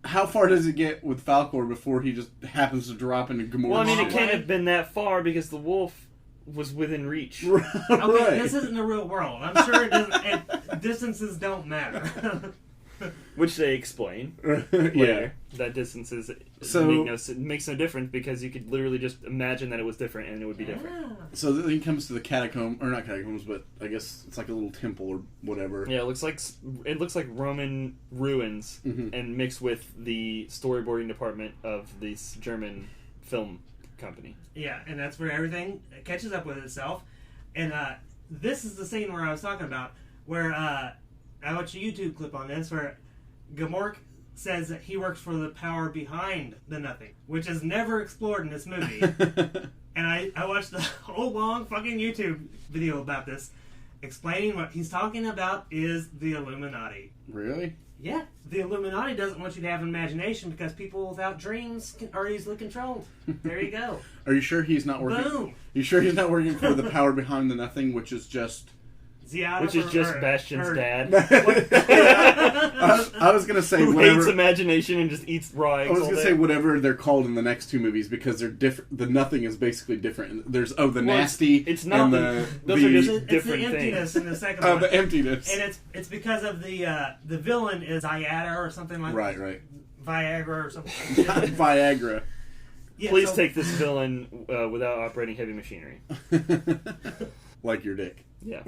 How far does it get with Falcor before he just happens to drop into Gmork? well, I mean, it Long can't way. have been that far because the wolf was within reach. Okay, Right. this isn't the real world. I'm sure it doesn't. Distances don't matter. Which they explain yeah. later. That distances So- makes no difference because you could literally just imagine that it was different and it would be different. Yeah. So then he comes to the catacomb, or not catacombs, but I guess it's like a little temple or whatever. Yeah, it looks like Roman ruins Mhm. and mixed with the storyboarding department of this German film company. Yeah, and that's where everything catches up with itself. And this is the scene where I was talking about, where I watched a YouTube clip on this, where Gmork says that he works for the power behind the nothing, which is never explored in this movie. And I watched the whole long fucking YouTube video about this, explaining what he's talking about is the Illuminati. Really? Yeah, the Illuminati doesn't want you to have an imagination because people without dreams are easily controlled. There you go. Are you sure he's not working? Boom. You sure he's not working for the power behind the nothing, which is just? Ziada Which is or- just or- Bastion's or- dad. I was gonna say Who whatever. hates imagination and just eats raw eggs I was all gonna day. say whatever they're called in the next two movies because they're different. The nothing is basically different. There's the Well, nasty. it's not and the- the those are It's, just it's different the emptiness things. in the second oh one. the emptiness. And it's because of the villain is Ziada or something like right. Viagra or something. Viagra. Yeah, Please so- take this villain without operating heavy machinery. Like your dick. Yeah.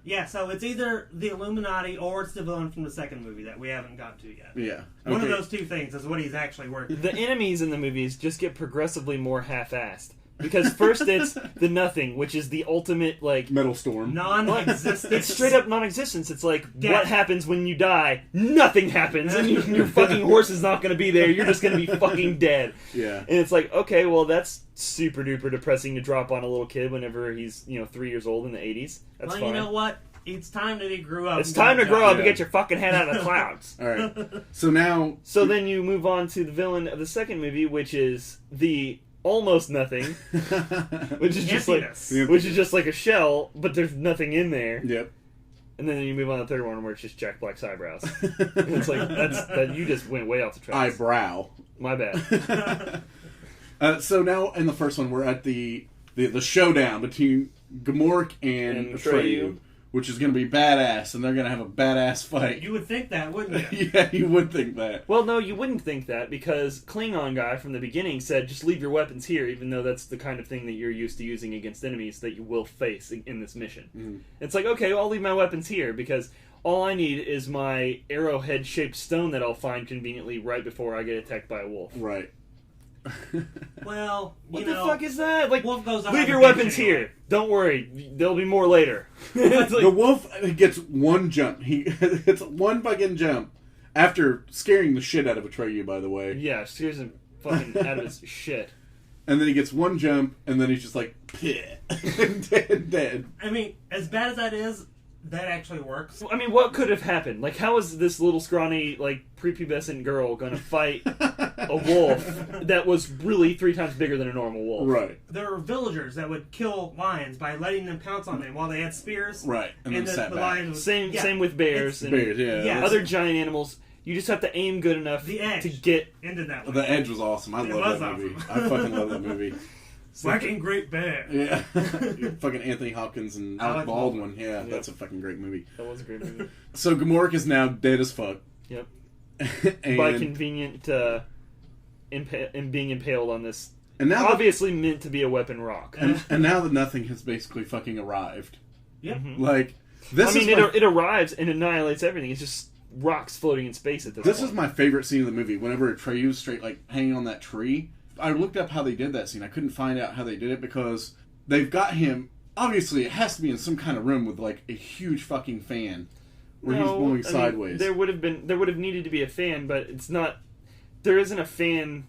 Yeah, so it's either the Illuminati or it's the villain from the second movie that we haven't gotten to yet. Yeah. One of Okay. those two things is what he's actually working. The enemies in the movies just get progressively more half-assed. Because first it's the nothing, which is the ultimate, like... Metal Storm. Non-existent. It's straight up non-existence. It's like, Death. what happens when you die? Nothing happens, and your fucking horse is not going to be there. You're just going to be fucking dead. Yeah. And it's like, okay, well, that's super duper depressing to drop on a little kid whenever he's 3 years old in the 80s. That's Well, fine. you know what? It's time that he grew up. It's and time got to grow a up job. and get your fucking head out of the clouds. All right. So now, So then you move on to the villain of the second movie, which is the almost nothing, which is just Emptiness. like a shell, but there's nothing in there. Yep. And then you move on to the third one where it's just Jack Black's eyebrows. And it's like that you just went way off the tracks. Eyebrow. My bad. So now in the first one, we're at the showdown between Gmork and Atreyu, which is going to be badass, and they're going to have a badass fight. You would think that, wouldn't you? Yeah, you would think that. Well, no, you wouldn't think that, because Klingon guy from the beginning said, just leave your weapons here, even though that's the kind of thing that you're used to using against enemies that you will face in this mission. Mm-hmm. It's like, okay, well, I'll leave my weapons here, because all I need is my arrowhead-shaped stone that I'll find conveniently right before I get attacked by a wolf. Right. Well, What the fuck is that? Like, wolf goes on leave the your beach weapons anyway. here. Don't worry, there'll be more later. It's like, The wolf gets one jump. It's one fucking jump after scaring the shit out of Atreyu, by the way. yeah, scares him fucking out of his shit. And then he gets one jump, and then he's just like, dead. I mean, as bad as that is, that actually works. I mean, what could have happened? Like, how is this little scrawny, like, prepubescent girl gonna fight a wolf that was really 3 times bigger than a normal wolf? Right. There were villagers that would kill lions by letting them pounce on them while they had spears. Right. And then sat the back. lion was, Same with bears and Bears, yeah. Yeah. other giant animals. You just have to aim good enough The edge. to get. ended that way. The Edge was awesome. I It love was that movie. awesome. I fucking love that movie. Fucking Great Bear. Yeah. Fucking Anthony Hopkins and Alec Alec Baldwin. Baldwin. Yeah, Yep. that's a fucking great movie. That was a great movie. So Gmork is now dead as fuck. Yep. and, By convenient being impaled on this and now obviously meant to be a weapon rock. and now that nothing has basically fucking arrived. Yep. Mhm. Like this I mean, is my, it arrives and annihilates everything. It's just rocks floating in space at this this point. is my favorite scene of the movie. Whenever Atreyu's straight like hanging on that tree. I looked up how they did that scene. I couldn't find out how they did it because they've got him. Obviously, it has to be in some kind of room with like a huge fucking fan where he's blowing I mean, sideways. there would have needed to be a fan, but it's not. There isn't a fan.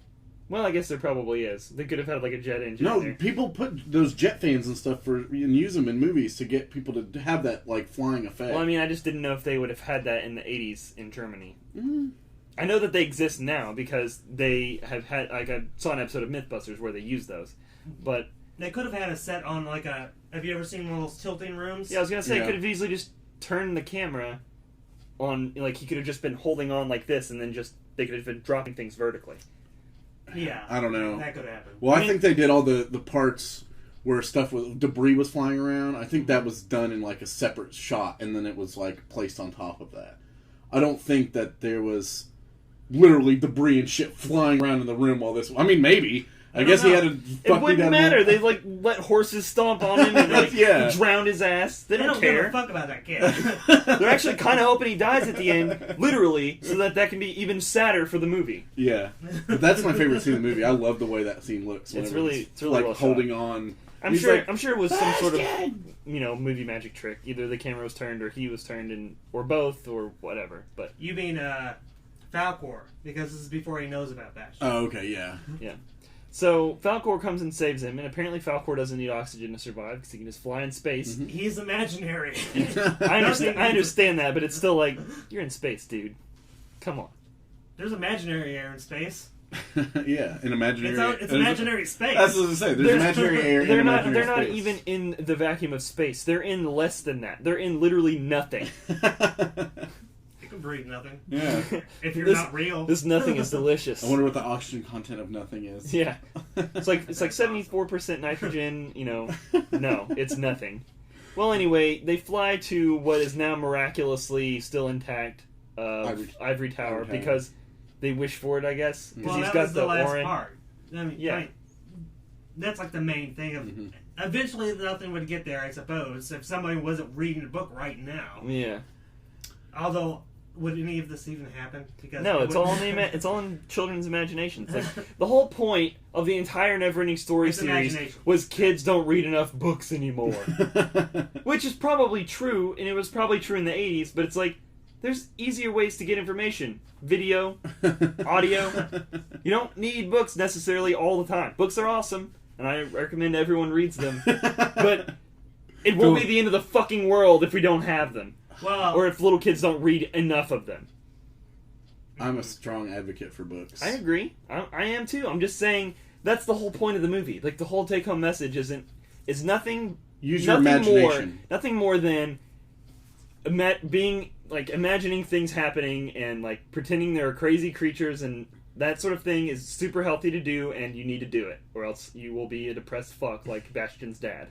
Well, I guess there probably is. They could have had like a jet engine. in No, there. people put those jet fans and stuff and use them in movies to get people to have that like flying effect. Well, I mean, I just didn't know if they would have had that in the 80s in Germany. Mm. I know that they exist now because they have had. Like, I saw an episode of MythBusters where they use those, but They could have had a set on like a. Have you ever seen one of those tilting rooms? yeah, I was gonna say Yeah. could have easily just turned the camera on. Like, he could have just been holding on like this, and then just they could have been dropping things vertically. Yeah. I don't know. That could happen. Well, I mean- think they did all the parts where stuff with debris was flying around. I think that was done in like a separate shot, and then it was like placed on top of that. I don't think that there was literally debris and shit flying around in the room while this. I mean, maybe. I guess he had to. It wouldn't matter. They like let horses stomp on him and like Yeah. drowned his ass. They They don't don't give a care. fuck about that kid. They're actually kind of hoping he dies at the end, literally, so that can be even sadder for the movie. Yeah, but that's my favorite scene in the movie. I love the way that scene looks. It's whenever really like well shot. holding on. I'm He's sure. like, I'm sure it was some sort of movie magic trick. Either the camera was turned, or he was turned, or both, or whatever. But You mean Falcor, because this is before he knows about that shit. Oh, okay, yeah. so Falcor comes and saves him, and apparently Falcor doesn't need oxygen to survive because he can just fly in space. Mm-hmm. He's imaginary. I understand that, but it's still like you're in space, dude. Come on. There's imaginary air in space. Yeah, an imaginary. It's imaginary space. That's what I was gonna say. There's imaginary air. They're and not. imaginary They're not space. even in the vacuum of space. They're in less than that. They're in literally nothing. You can breathe nothing. Yeah. If you're This- not real. This nothing is delicious. I wonder what the oxygen content of nothing is. Yeah, it's like 74% nitrogen. No, it's nothing. Well, anyway, they fly to what is now miraculously still intact Ivory Tower Tower. because they wish for it, I guess. Because Well, he's that got was the last orange. part. I mean, Yeah. right. That's like the main thing. Of Mhm. Eventually, nothing would get there, I suppose, if somebody wasn't reading the book right now. Yeah. Although, would any of this even happen? Because No, it it's all wouldn't- in it's all in children's imaginations. Like the whole point of the entire Neverending Story It's series imagination. was kids don't read enough books anymore, which is probably true, and it was probably true in the 80s. But it's like there's easier ways to get information: video, audio. You don't need books necessarily all the time. Books are awesome, and I recommend everyone reads them. But it won't be the end of the fucking world if we don't have them, Well, or if little kids don't read enough of them. I'm a strong advocate for books. I agree. I am too. I'm just saying That's the whole point of the movie. Like, the whole take-home message is nothing... Use your nothing imagination. Nothing more than imagining things happening and, like, pretending there are crazy creatures, and that sort of thing is super healthy to do, and you need to do it, or else you will be a depressed fuck like Bastion's dad.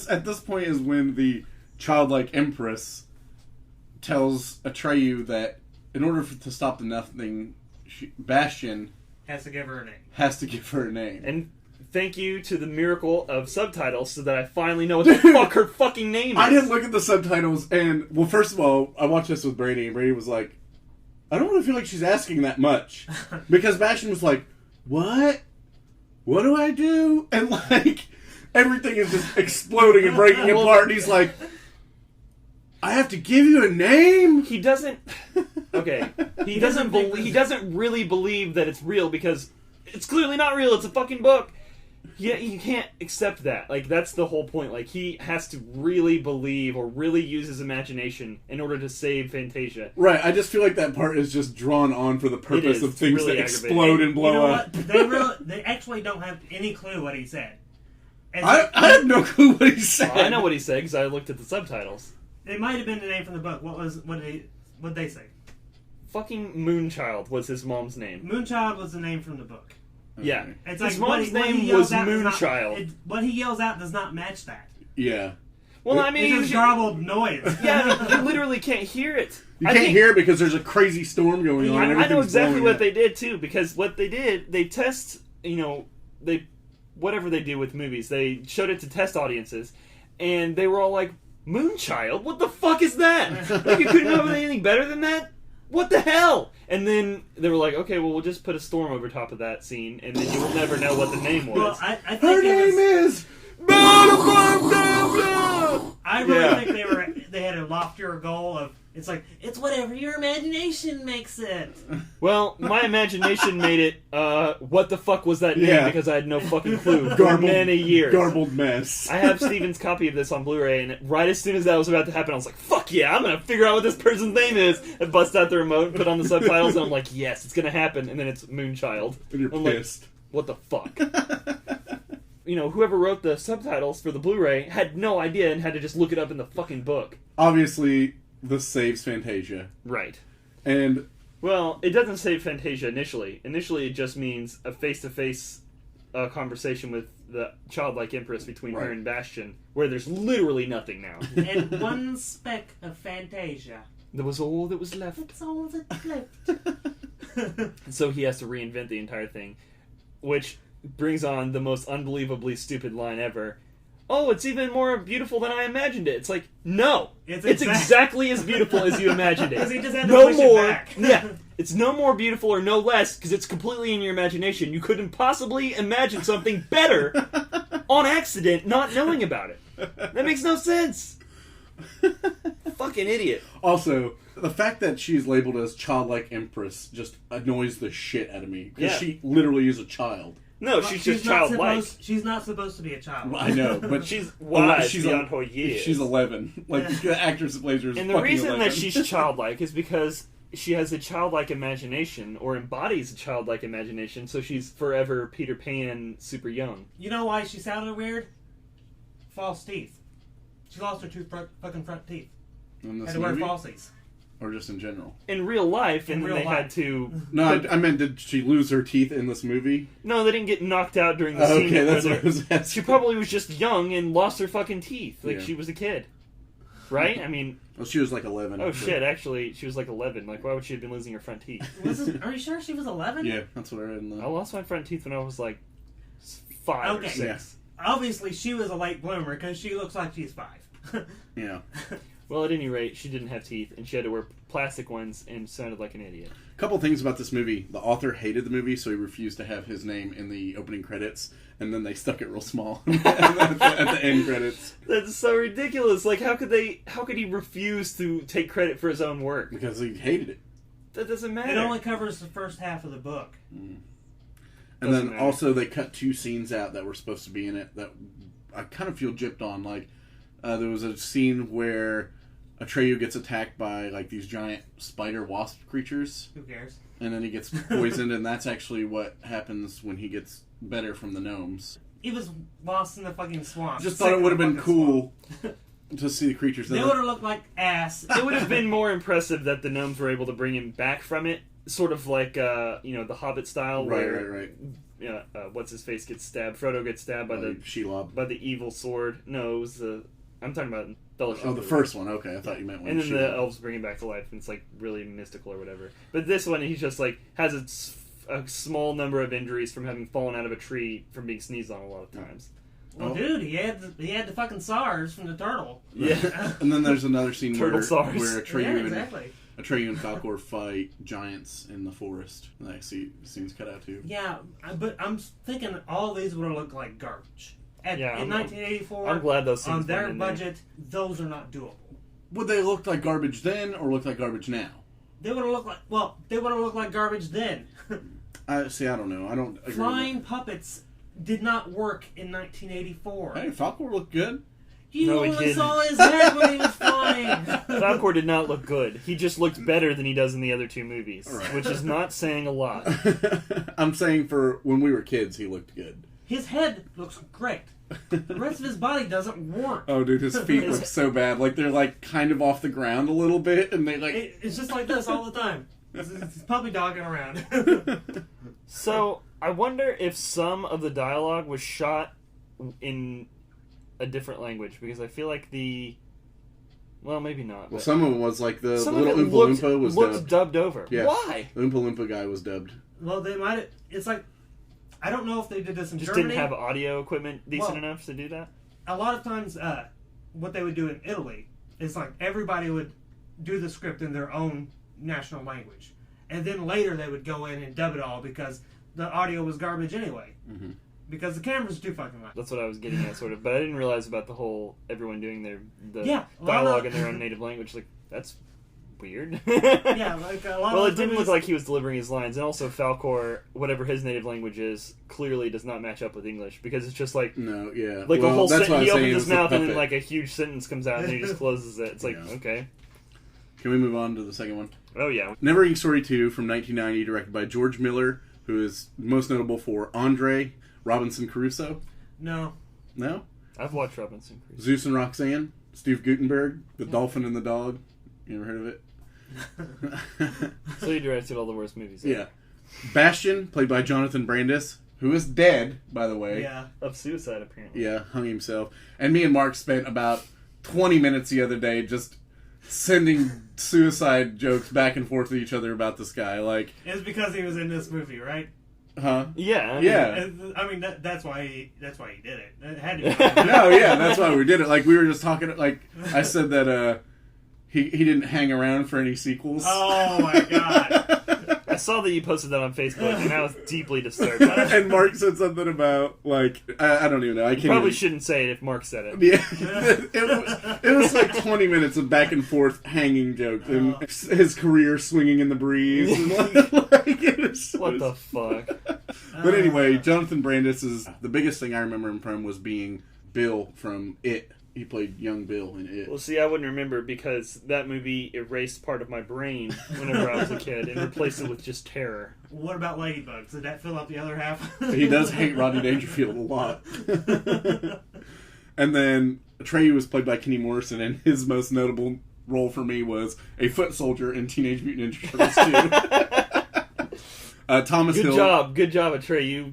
At this point is when the childlike empress tells Atreyu that in order to stop the nothing, Bastion Has to give her a name. has to give her a name. And thank you to the miracle of subtitles so that I finally know what the fuck her fucking name is. I didn't look at the subtitles, and, well, first of all, I watched this with Brady, and Brady was like, I don't really feel like she's asking that much. Because Bastion was like, what? What do I do? And, like, everything is just exploding and breaking apart, and he's like, I have to give you a name? He doesn't... Okay. He doesn't really believe that it's real because it's clearly not real. It's a fucking book. Yeah, you can't accept that. Like, that's the whole point. Like, he has to really believe or really use his imagination in order to save Fantasia. Right, I just feel like that part is just drawn on for the purpose of things really that explode and blow You know up. what? They actually don't have any clue what he said. And I have no clue what he said. I know what he said because I looked at the subtitles. it might have been the name from the book. What did they say? Fucking Moonchild was his mom's name. Moonchild was the name from the book. Yeah. It's His like mom's what he name yells was out does not- Moonchild. what he yells out does not match that. Yeah. Well, I mean... It's just garbled noise. Yeah, I mean, you literally can't hear it. You can't hear it because there's a crazy storm going on. And I know everything's exactly blowing what up. they did, too, because what they did, they test, whatever they do with movies, they showed it to test audiences, and they were all like, Moonchild? What the fuck is that? Like, you couldn't have anything better than that? What the hell? And then they were like, okay, well, we'll just put a storm over top of that scene, and then you will never know what the name was. Well, I think Her name is... I really think they had a loftier goal of it's whatever your imagination makes it. Well, my imagination made it, what the fuck was that name? Yeah. Because I had no fucking clue for Garbled, many years. garbled mess. I have Steven's copy of this on Blu-ray, and right as soon as that was about to happen, I was like, fuck yeah, I'm gonna figure out what this person's name is. I bust out the remote, put on the subtitles, and I'm like, yes, it's gonna happen. And then it's Moonchild. And you're I'm pissed. like, what the fuck? Whoever wrote the subtitles for the Blu-ray had no idea and had to just look it up in the fucking book. Obviously, this saves Fantasia. Right. And... Well, it doesn't save Fantasia initially. Initially, it just means a face-to-face conversation with the childlike empress between her and Bastion, where there's literally nothing now. And one speck of Fantasia. That was all that was left. That's all that's left. So he has to reinvent the entire thing, which brings on the most unbelievably stupid line ever. Oh, it's even more beautiful than I imagined it. It's like, no. It's exactly as beautiful as you imagined it. Because he just had to push it back. Yeah. It's no more beautiful or no less, because it's completely in your imagination. You couldn't possibly imagine something better on accident, not knowing about it. That makes no sense. Fucking idiot. Also, the fact that she's labeled as childlike empress just annoys the shit out of me. Because she literally is a child. No, she's just childlike. She's not supposed to be a child. Well, I know, but she's wise beyond her years. years. She's 11. Like, the actress that plays her is and the fucking reason 11. that she's childlike is because she has a childlike imagination, or embodies a childlike imagination, so she's forever Peter Pan, super young. You know why she sounded weird? False teeth. She lost her two fucking front teeth. In this Had to wear movie? falsies. Or just in general? In real life, and In then real they life. had to... No, I meant, did she lose her teeth in this movie? No, they didn't get knocked out during the scene. Okay, that's where what I was asking. she probably was just young and lost her fucking teeth. Like, Yeah. she was a kid. Right? I mean... Well, she was like 11. Oh, shit, actually, she was like 11. Like, why would she have been losing her front teeth? Are you sure she was 11? Yeah, that's what I read in the... I lost my front teeth when I was, like, 5 or 6. Yeah. Obviously, she was a late bloomer because she looks like she's 5. Yeah. Well, at any rate, she didn't have teeth, and she had to wear plastic ones and sounded like an idiot. A couple things about this movie. The author hated the movie, so he refused to have his name in the opening credits, and then they stuck it real small at the end credits. That's so ridiculous. Like, how could he refuse to take credit for his own work? Because he hated it. That doesn't matter. It only covers the first half of the book. And Doesn't then matter. also they cut 2 scenes out that were supposed to be in it that I kind of feel gypped on. Like, there was a scene where Atreyu gets attacked by like these giant spider wasp creatures, Who cares? and then he gets poisoned, and that's actually what happens when he gets better from the gnomes. He was lost in the fucking swamp. Just thought it would have been cool to see the creatures. They would have looked like ass. It would have been more impressive that the gnomes were able to bring him back from it, sort of like the Hobbit style, Right. what's his face gets stabbed. Frodo gets stabbed by the Shelob. by the evil sword. No, it was the. I'm talking about Fellowship. Oh, the first one. Okay, I thought you meant one. And then the elves bring him back to life, and it's like really mystical or whatever. But this one, he's just like has a small number of injuries from having fallen out of a tree from being sneezed on a lot of times. Well, dude, he had the fucking SARS from the turtle. Yeah. And then there's another scene Turtle where SARS. Atreyu exactly. and Falcor fight giants in the forest. And I see scenes cut out too. Yeah, but I'm thinking all these would have looked like garbage. In 1984, I'm glad those things on their weren't in there. budget, those are not doable. Would they look like garbage then, or look like garbage now? They would have looked like garbage then. I don't know. I don't agree Flying puppets did not work in 1984. Hey, Falcor looked good. You No, he only didn't. saw his head when he was flying. Falcor did not look good. He just looked better than he does in the other two movies, Right. which is not saying a lot. I'm saying for when we were kids, he looked good. His head looks great. The rest of his body doesn't work. Oh, dude, his feet look so bad. Like they're like kind of off the ground a little bit, and they like. It's just like this all the time. It's puppy dogging around. So, I wonder if some of the dialogue was shot in a different language, because I feel like well, maybe not. Well, But some of it was like the some little of it Oompa Loompa was looked dubbed. dubbed over. Yeah. Why? The Oompa Loompa guy was dubbed. Well, they might have... It's like... I don't know if they did this in Just Germany. didn't have audio equipment decent Well, enough to do that? A lot of times, what they would do in Italy is like everybody would do the script in their own national language. And then later they would go in and dub it all because the audio was garbage anyway. Mm-hmm. Because the cameras are too fucking loud. That's what I was getting at, sort of. But I didn't realize about the whole everyone doing the Yeah, a lot dialogue of- in their own native language. Like, that's weird. Yeah, like a lot Well, of it didn't movies- look like he was delivering his lines, and also Falcor, whatever his native language is, clearly does not match up with English, because it's just like No, yeah. a whole that's sentence. why I He was saying opens it his was the mouth and then puppet. like a huge sentence comes out and he just closes it. It's like, Yeah. okay, Can we move on to the second one? oh yeah, Neverending Story 2 from 1990, directed by George Miller, who is most notable for Andre, Robinson Crusoe. No. No? I've watched Robinson Crusoe. Zeus and Roxanne, Steve Gutenberg, The Dolphin and the Dog. You ever heard of it? So he directed all the worst movies. Yeah. Bastion, played by Jonathan Brandis, who is dead, by the way. Yeah. Of suicide, apparently. Yeah, hung himself. And me and Mark spent about 20 minutes the other day just sending suicide jokes back and forth to each other about this guy. Like, It's because he was in this movie, right? huh? Yeah, I mean, Yeah. I mean, that's why he did it. It had to be. No, yeah, that's why we did it. Like, we were just talking, like, I said that, he didn't hang around for any sequels. Oh my god. I saw that you posted that on Facebook, and I was deeply disturbed. And Mark said something about, like, I don't even know. I can't Probably even... shouldn't say it if Mark said it. Yeah, it was like 20 minutes of back and forth hanging jokes and his career swinging in the breeze. And like, it was, What the fuck? But anyway, Jonathan Brandis is the biggest thing I remember him from was being Bill from It. He played young Bill in It. Well, see, I wouldn't remember because that movie erased part of my brain whenever I was a kid and replaced it with just terror. What about Ladybugs? Did that fill up the other half? He does hate Rodney Dangerfield a lot. And then Atreyu was played by Kenny Morrison, and his most notable role for me was a foot soldier in Teenage Mutant Ninja Turtles 2. Thomas Good Hill. job, Atreyu.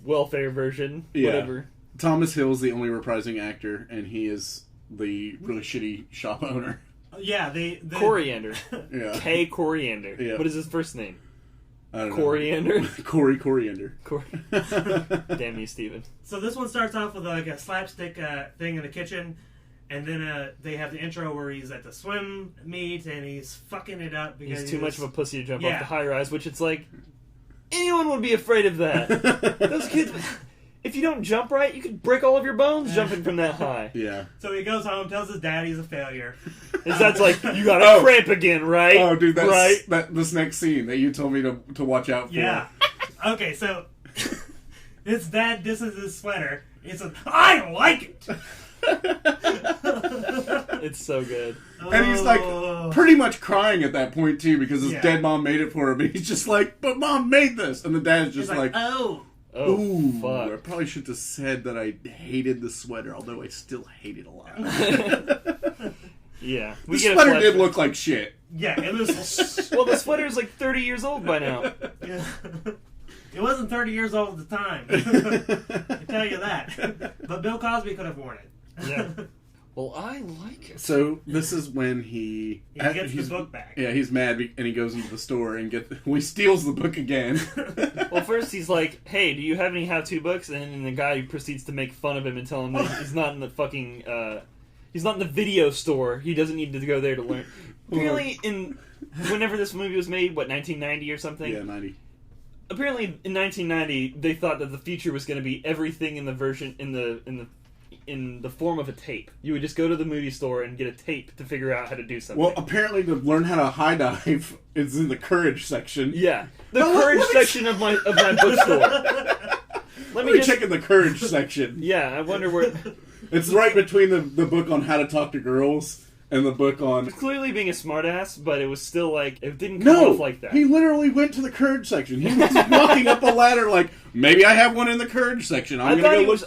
Welfare version, Yeah. whatever. Thomas Hill's the only reprising actor, and he is the really shitty shop owner. Yeah, the Coriander. Yeah. K. Coriander. Yeah. What is his first name? I don't know. Coriander? Corey Coriander. Damn you, Steven. So this one starts off with like a slapstick thing in the kitchen, and then they have the intro where he's at the swim meet and he's fucking it up because He's too much of a pussy to jump Yeah. off the high rise, which it's like, anyone would be afraid of that. Those kids, if you don't jump right, you could break all of your bones jumping from that high. Yeah. So he goes home, tells his dad he's a failure. His dad's like, you got a cramp again, right? Oh, dude, that's right? this next scene that you told me to watch out for. Yeah. Okay, so his dad disses his sweater. He says, "I like it." It's so good. And he's like pretty much crying at that point too because his dead mom made it for him. And he's just like, "But mom made this," and the dad's just like, "Oh, ooh, fuck." I probably should have said that I hated the sweater, although I still hate it a lot. Yeah, The sweater did look like shit. Yeah, it was. Well, the sweater's like 30 years old by now. Yeah. It wasn't 30 years old at the time. I can tell you that. But Bill Cosby could have worn it. Yeah. Well, I like it. So this is when he gets the book back. Yeah, he's mad and he goes into the store and he steals the book again. Well, first he's like, "Hey, do you have any how-to books?" And the guy proceeds to make fun of him and tell him that he's not in the fucking he's not in the video store. He doesn't need to go there to learn. Apparently, whenever this movie was made, 1990 or something? Yeah, 90. Apparently, in 1990, they thought that the future was going to be everything in the version in the form of a tape. You would just go to the movie store and get a tape to figure out how to do something. Well, apparently to learn how to high dive is in the courage section. Yeah, the courage section of my bookstore. Let me check in the courage section. Yeah, I wonder where. It's right between the book on how to talk to girls and the book on... Clearly being a smartass, but it was still like, it didn't come off like that. He literally went to the courage section. He was walking up a ladder like, maybe I have one in the courage section. I thought he was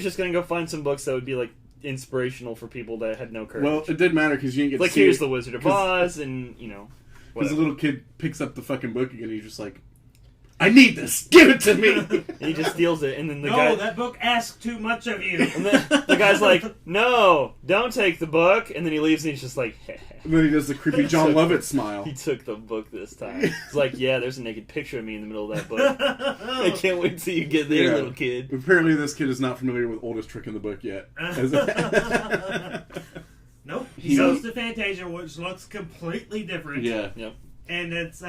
just going to go find some books that would be like inspirational for people that had no courage. Well, it didn't matter because you didn't get like, to see here's it. the Wizard of Oz, and, you know, because the little kid picks up the fucking book again, he's just like, I need this. Give it to me. And he just steals it, and then the guy... No, that book asks too much of you. And then the guy's like, "No, don't take the book." And then he leaves, and he's just like, and then he does the creepy John Lovett smile. He took the book this time. It's like, yeah, there's a naked picture of me in the middle of that book. I can't wait till you get there, little kid. Apparently this kid is not familiar with Oldest Trick in the Book yet. Nope. He goes to Fantasia, which looks completely different. Yeah. Yep. And it's...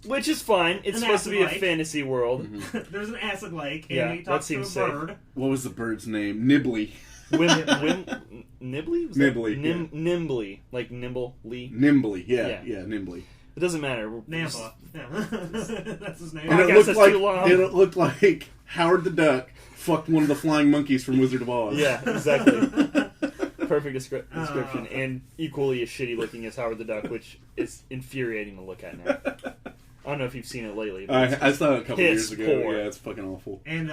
which is fine. It's supposed to be a fantasy world. Mm-hmm. There's an acid lake, and he talks to a bird. What was the bird's name? Nibbly. Nibbly? Was Nibbly. Nimbly. Like Nimble-ly? Nimbly, yeah, Nimbly. It doesn't matter. Nambla. Yeah. That's his name. And it looked like Howard the Duck fucked one of the flying monkeys from Wizard of Oz. Yeah, exactly. Perfect description, and equally as shitty looking as Howard the Duck, which is infuriating to look at now. I don't know if you've seen it lately. I saw it a couple years ago. Poor. Yeah, it's fucking awful. And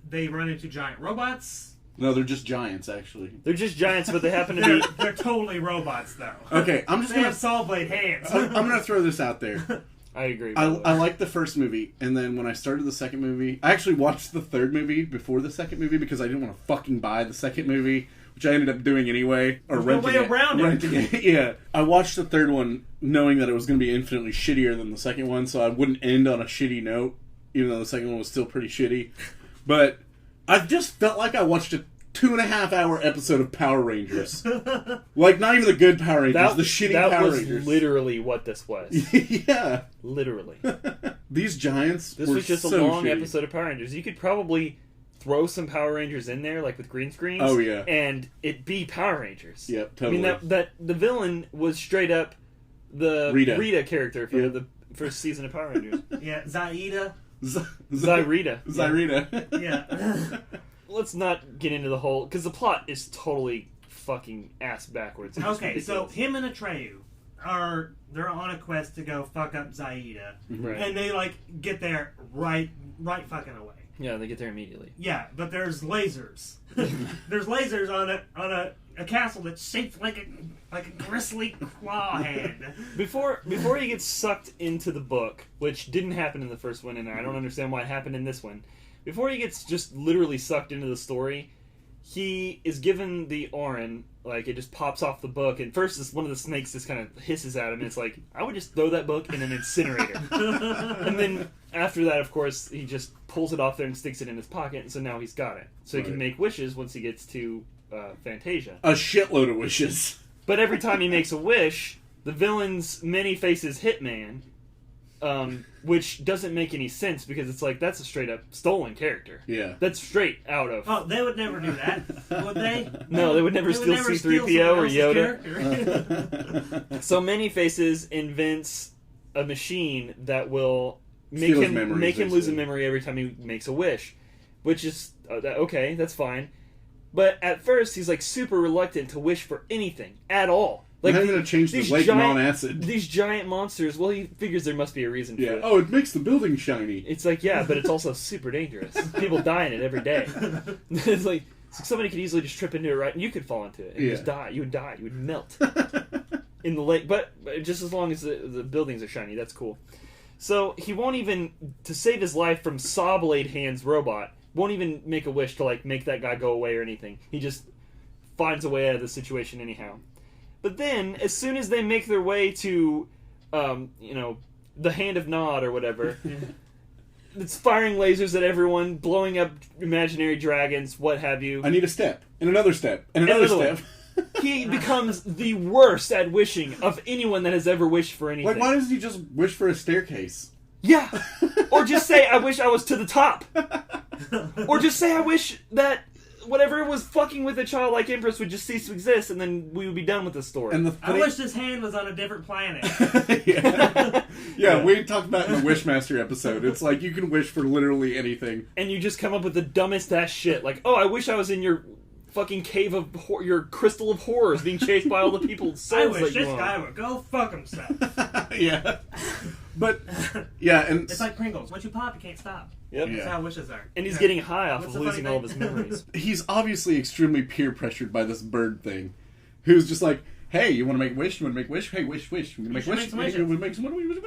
they run into giant robots. No, they're just giants, actually. They're just giants, but they happen to be... They're totally robots, though. Okay, I'm just they have saw blade hands. I'm going to throw this out there. I agree. I liked the first movie, and then when I started the second movie... I actually watched the third movie before the second movie because I didn't want to fucking buy the second movie, which I ended up doing anyway. Or There's renting no way around it. Yeah. I watched the third one knowing that it was going to be infinitely shittier than the second one, so I wouldn't end on a shitty note, even though the second one was still pretty shitty. But I just felt like I watched a 2.5-hour episode of Power Rangers. Like, not even the good Power Rangers, the shitty Power Rangers. That was literally what this was. Yeah. Literally. These giants This were was just so a long shitty. episode of Power Rangers. You could probably throw some Power Rangers in there, like with green screens. Oh, yeah. And it'd be Power Rangers. Yep, totally. I mean, that the villain was straight up the Rita character for the first season of Power Rangers. Yeah, Zaida. Zyrita. Zyrita. Yeah. Let's not get into the whole... Because the plot is totally fucking ass backwards. Okay, so him and Atreyu they're on a quest to go fuck up Zaida. Right. And they, like, get there right fucking away. Yeah, they get there immediately. Yeah, but there's lasers. There's lasers on a castle that's shaped like a gristly claw hand. Before he gets sucked into the book, which didn't happen in the first one, and I don't understand why it happened in this one. Before he gets just literally sucked into the story, he is given the Orin, like, it just pops off the book, and first one of the snakes just kind of hisses at him, and it's like, I would just throw that book in an incinerator. And then after that, of course, he just pulls it off there and sticks it in his pocket, and so now he's got it. So he can make wishes once he gets to Fantasia. A shitload of wishes. But every time he makes a wish, the villain's many faces Hitman, which doesn't make any sense because it's like, that's a straight up stolen character. Yeah. That's straight out of... Oh, they would never do that, would they? No, they would never steal C-3PO or Yoda. So Many Faces invents a machine that will make him lose a memory every time he makes a wish. Which is, okay, that's fine. But at first, he's like super reluctant to wish for anything at all. Like, I'm going to change the these lake giant- non-acid. These giant monsters, well, he figures there must be a reason for Yeah. it. Oh, it makes the building shiny. It's like, yeah, but it's also super dangerous. People die in it every day. It's like somebody could easily just trip into it, right? And you could fall into it and just die. You would die. You would melt in the lake. But just as long as the buildings are shiny, that's cool. So he won't even, to save his life from Saw Blade Hands robot, won't even make a wish to like make that guy go away or anything. He just finds a way out of the situation anyhow. But then, as soon as they make their way to, the Hand of Nod or whatever, it's firing lasers at everyone, blowing up imaginary dragons, what have you. I need a step, and another step, and another step. He becomes the worst at wishing of anyone that has ever wished for anything. Like, why doesn't he just wish for a staircase? Yeah! Or just say, I wish I was to the top! Or just say, I wish that whatever was fucking with the childlike empress would just cease to exist, and then we would be done with the story. And I wish this hand was on a different planet. yeah, we talked about in the Wishmaster episode. It's like you can wish for literally anything. And you just come up with the dumbest ass shit. Like, oh, I wish I was in your fucking cave of your crystal of horrors being chased by all the people's souls. I wish that you this own. guy would go fuck himself. Yeah. But, yeah, and... It's like Pringles. Once you pop, you can't stop. Yep. That's Yeah. how wishes are. And he's getting high off What's of the losing funny all of his thing? memories. He's obviously extremely peer pressured by this bird thing. Who's just like, hey, you want to make a wish? You want to make a wish? Hey, wish. You want to make a wish? make some You wanna make some wish?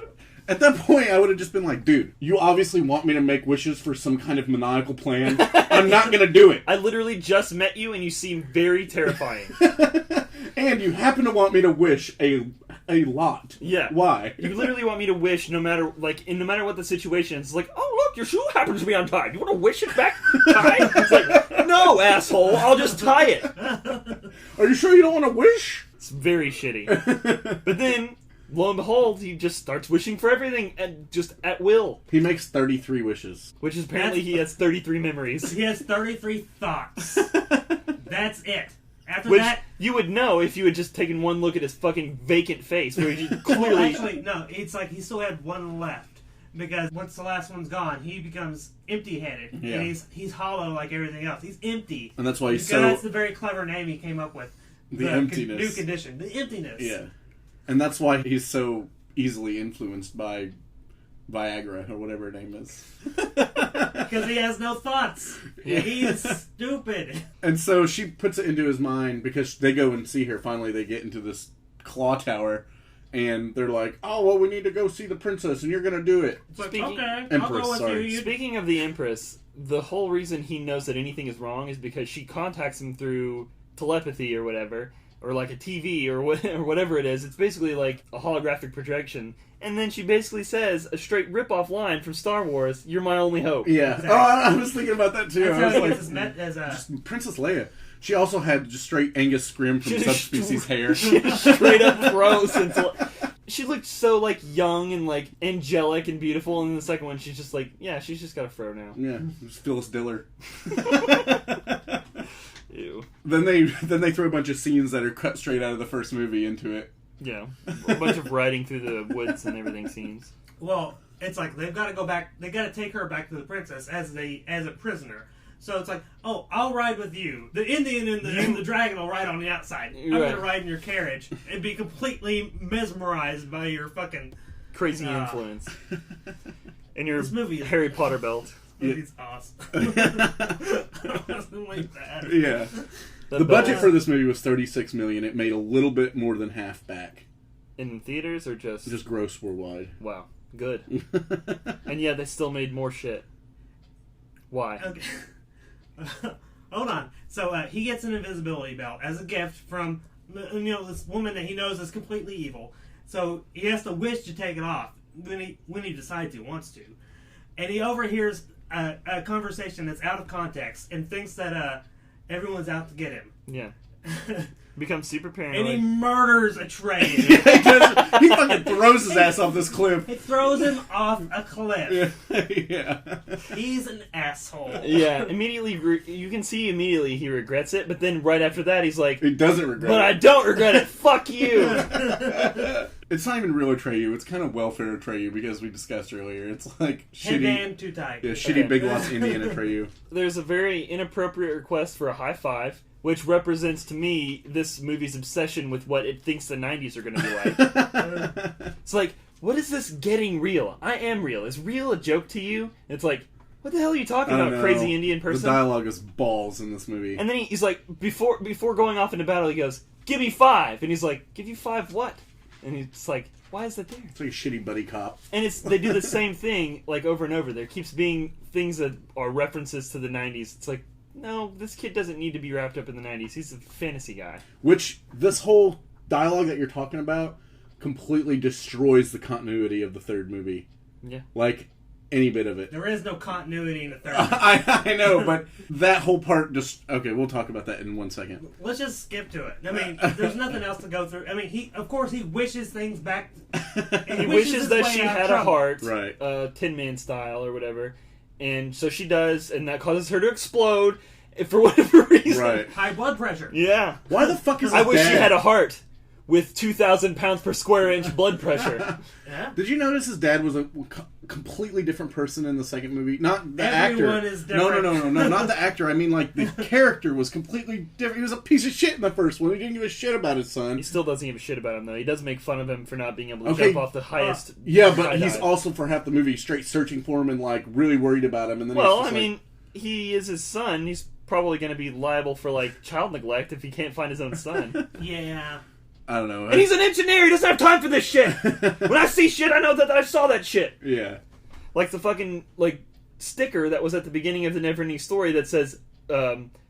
At that point, I would have just been like, dude, you obviously want me to make wishes for some kind of maniacal plan. I'm not going to do it. I literally just met you and you seem very terrifying. And you happen to want me to wish a lot. Yeah. Why? You literally want me to wish no matter what the situation is. It's like, oh look, your shoe happens to be untied. You want to wish it back tied? It's like, no, asshole, I'll just tie it. Are you sure you don't want to wish? It's very shitty. But then, lo and behold, he just starts wishing for everything and just at will. He makes 33 wishes. Which is apparently he has 33 memories. He has 33 thoughts. That's it. After Which that... you would know if you had just taken one look at his fucking vacant face, where he Well, clearly... actually, no. It's like he still had one left. Because once the last one's gone, he becomes empty-headed. Yeah. And he's hollow like everything else. He's empty. And that's why he's Because that's the very clever name he came up with. The emptiness. New condition. The emptiness. Yeah. And that's why he's so easily influenced by Viagra, or whatever her name is. Because he has no thoughts. Yeah. He's stupid. And so she puts it into his mind, because they go and see her. Finally, they get into this claw tower, and they're like, oh, well, we need to go see the princess, and you're going to do it. It's like, Speaking- okay, Empress, I'll go with sorry. you. Speaking of the Empress, the whole reason he knows that anything is wrong is because she contacts him through telepathy or whatever, or like a TV or whatever it is. It's basically like a holographic projection. And then she basically says a straight rip-off line from Star Wars, "You're my only hope." Yeah. Exactly. Oh, I was thinking about that, too. That's I how was he like, gets his met as a... just Princess Leia. She also had just straight Angus Scrim from She Subspecies hair. Straight up gross. She looked so like young and like angelic and beautiful, and in the second one she's just like, yeah, she's just got a fro now. Yeah, just Phyllis Diller. Ew. Then they throw a bunch of scenes that are cut straight out of the first movie into it. Yeah, a bunch of riding through the woods and everything scenes. Well, it's like they've got to go back. They got to take her back to the princess as a prisoner. So it's like, oh, I'll ride with you. The Indian and the dragon will ride on the outside. I'm Right. gonna ride in your carriage and be completely mesmerized by your fucking Crazy influence. And your This movie is- Harry Potter belt. It's awesome. It wasn't like that. Yeah. That The budget belt. for this movie was $36 million. It made a little bit more than half back. In theaters or just... Just gross worldwide. Wow. Good. And yeah, they still made more shit. Why? Okay. Hold on. So he gets an invisibility belt as a gift from this woman that he knows is completely evil. So he has to wish to take it off when he decides he wants to, and he overhears a conversation that's out of context and thinks that everyone's out to get him. Yeah. becomes super and he paranoid. murders Atreyu. He fucking throws his ass off this cliff. He throws him off a cliff. Yeah. He's an asshole. Yeah, immediately, you can see immediately he regrets it, but then right after that he's like, He doesn't regret but it. I don't regret it, fuck you! It's not even real Atreyu. It's kind of welfare Atreyu because we discussed earlier. It's like shitty, Headband too tight. yeah, shitty Big Lots Indian Atreyu. There's a very inappropriate request for a high five, which represents to me this movie's obsession with what it thinks the 90s are going to be like. It's like, what is this getting real? I am real. Is real a joke to you? It's like, what the hell are you talking I don't about, know. crazy Indian person? The dialogue is balls in this movie. And then he's like, before going off into battle, he goes, give me 5. And he's like, give you 5 what? And he's like, why is that there? It's like a shitty buddy cop. And they do the same thing, like, over and over. There keeps being things that are references to the 90s. It's like, no, this kid doesn't need to be wrapped up in the 90s. He's a fantasy guy. Which, this whole dialogue that you're talking about completely destroys the continuity of the third movie. Yeah. Like, any bit of it. There is no continuity in the third. I know, but that whole part just... Okay, we'll talk about that in 1 second. Let's just skip to it. I mean, there's nothing else to go through. I mean, he wishes things back. He wishes his that way she out of had a trouble. heart, Right. Tin Man style or whatever. And so she does, and that causes her to explode for whatever reason. Right. High blood pressure. Yeah. Why the fuck is I his wish she dad- had a heart with 2,000 pounds per square inch blood pressure. Yeah. Did you notice his dad was a completely different person in the second movie? Not the Everyone actor. is different. No, not the actor. I mean, like, the character was completely different. He was a piece of shit in the first one. He didn't give a shit about his son. He still doesn't give a shit about him, though. He does make fun of him for not being able to Okay. jump off the highest. Yeah, but high he's dive. also, for half the movie, straight searching for him and, like, really worried about him. And then Well, he's I just like, mean, he is his son. He's probably going to be liable for, like, child neglect if he can't find his own son. Yeah. I don't know. And he's an engineer. He doesn't have time for this shit. When I see shit, I know that I saw that shit. Yeah. Like the fucking, like, sticker that was at the beginning of the Neverending Story that says,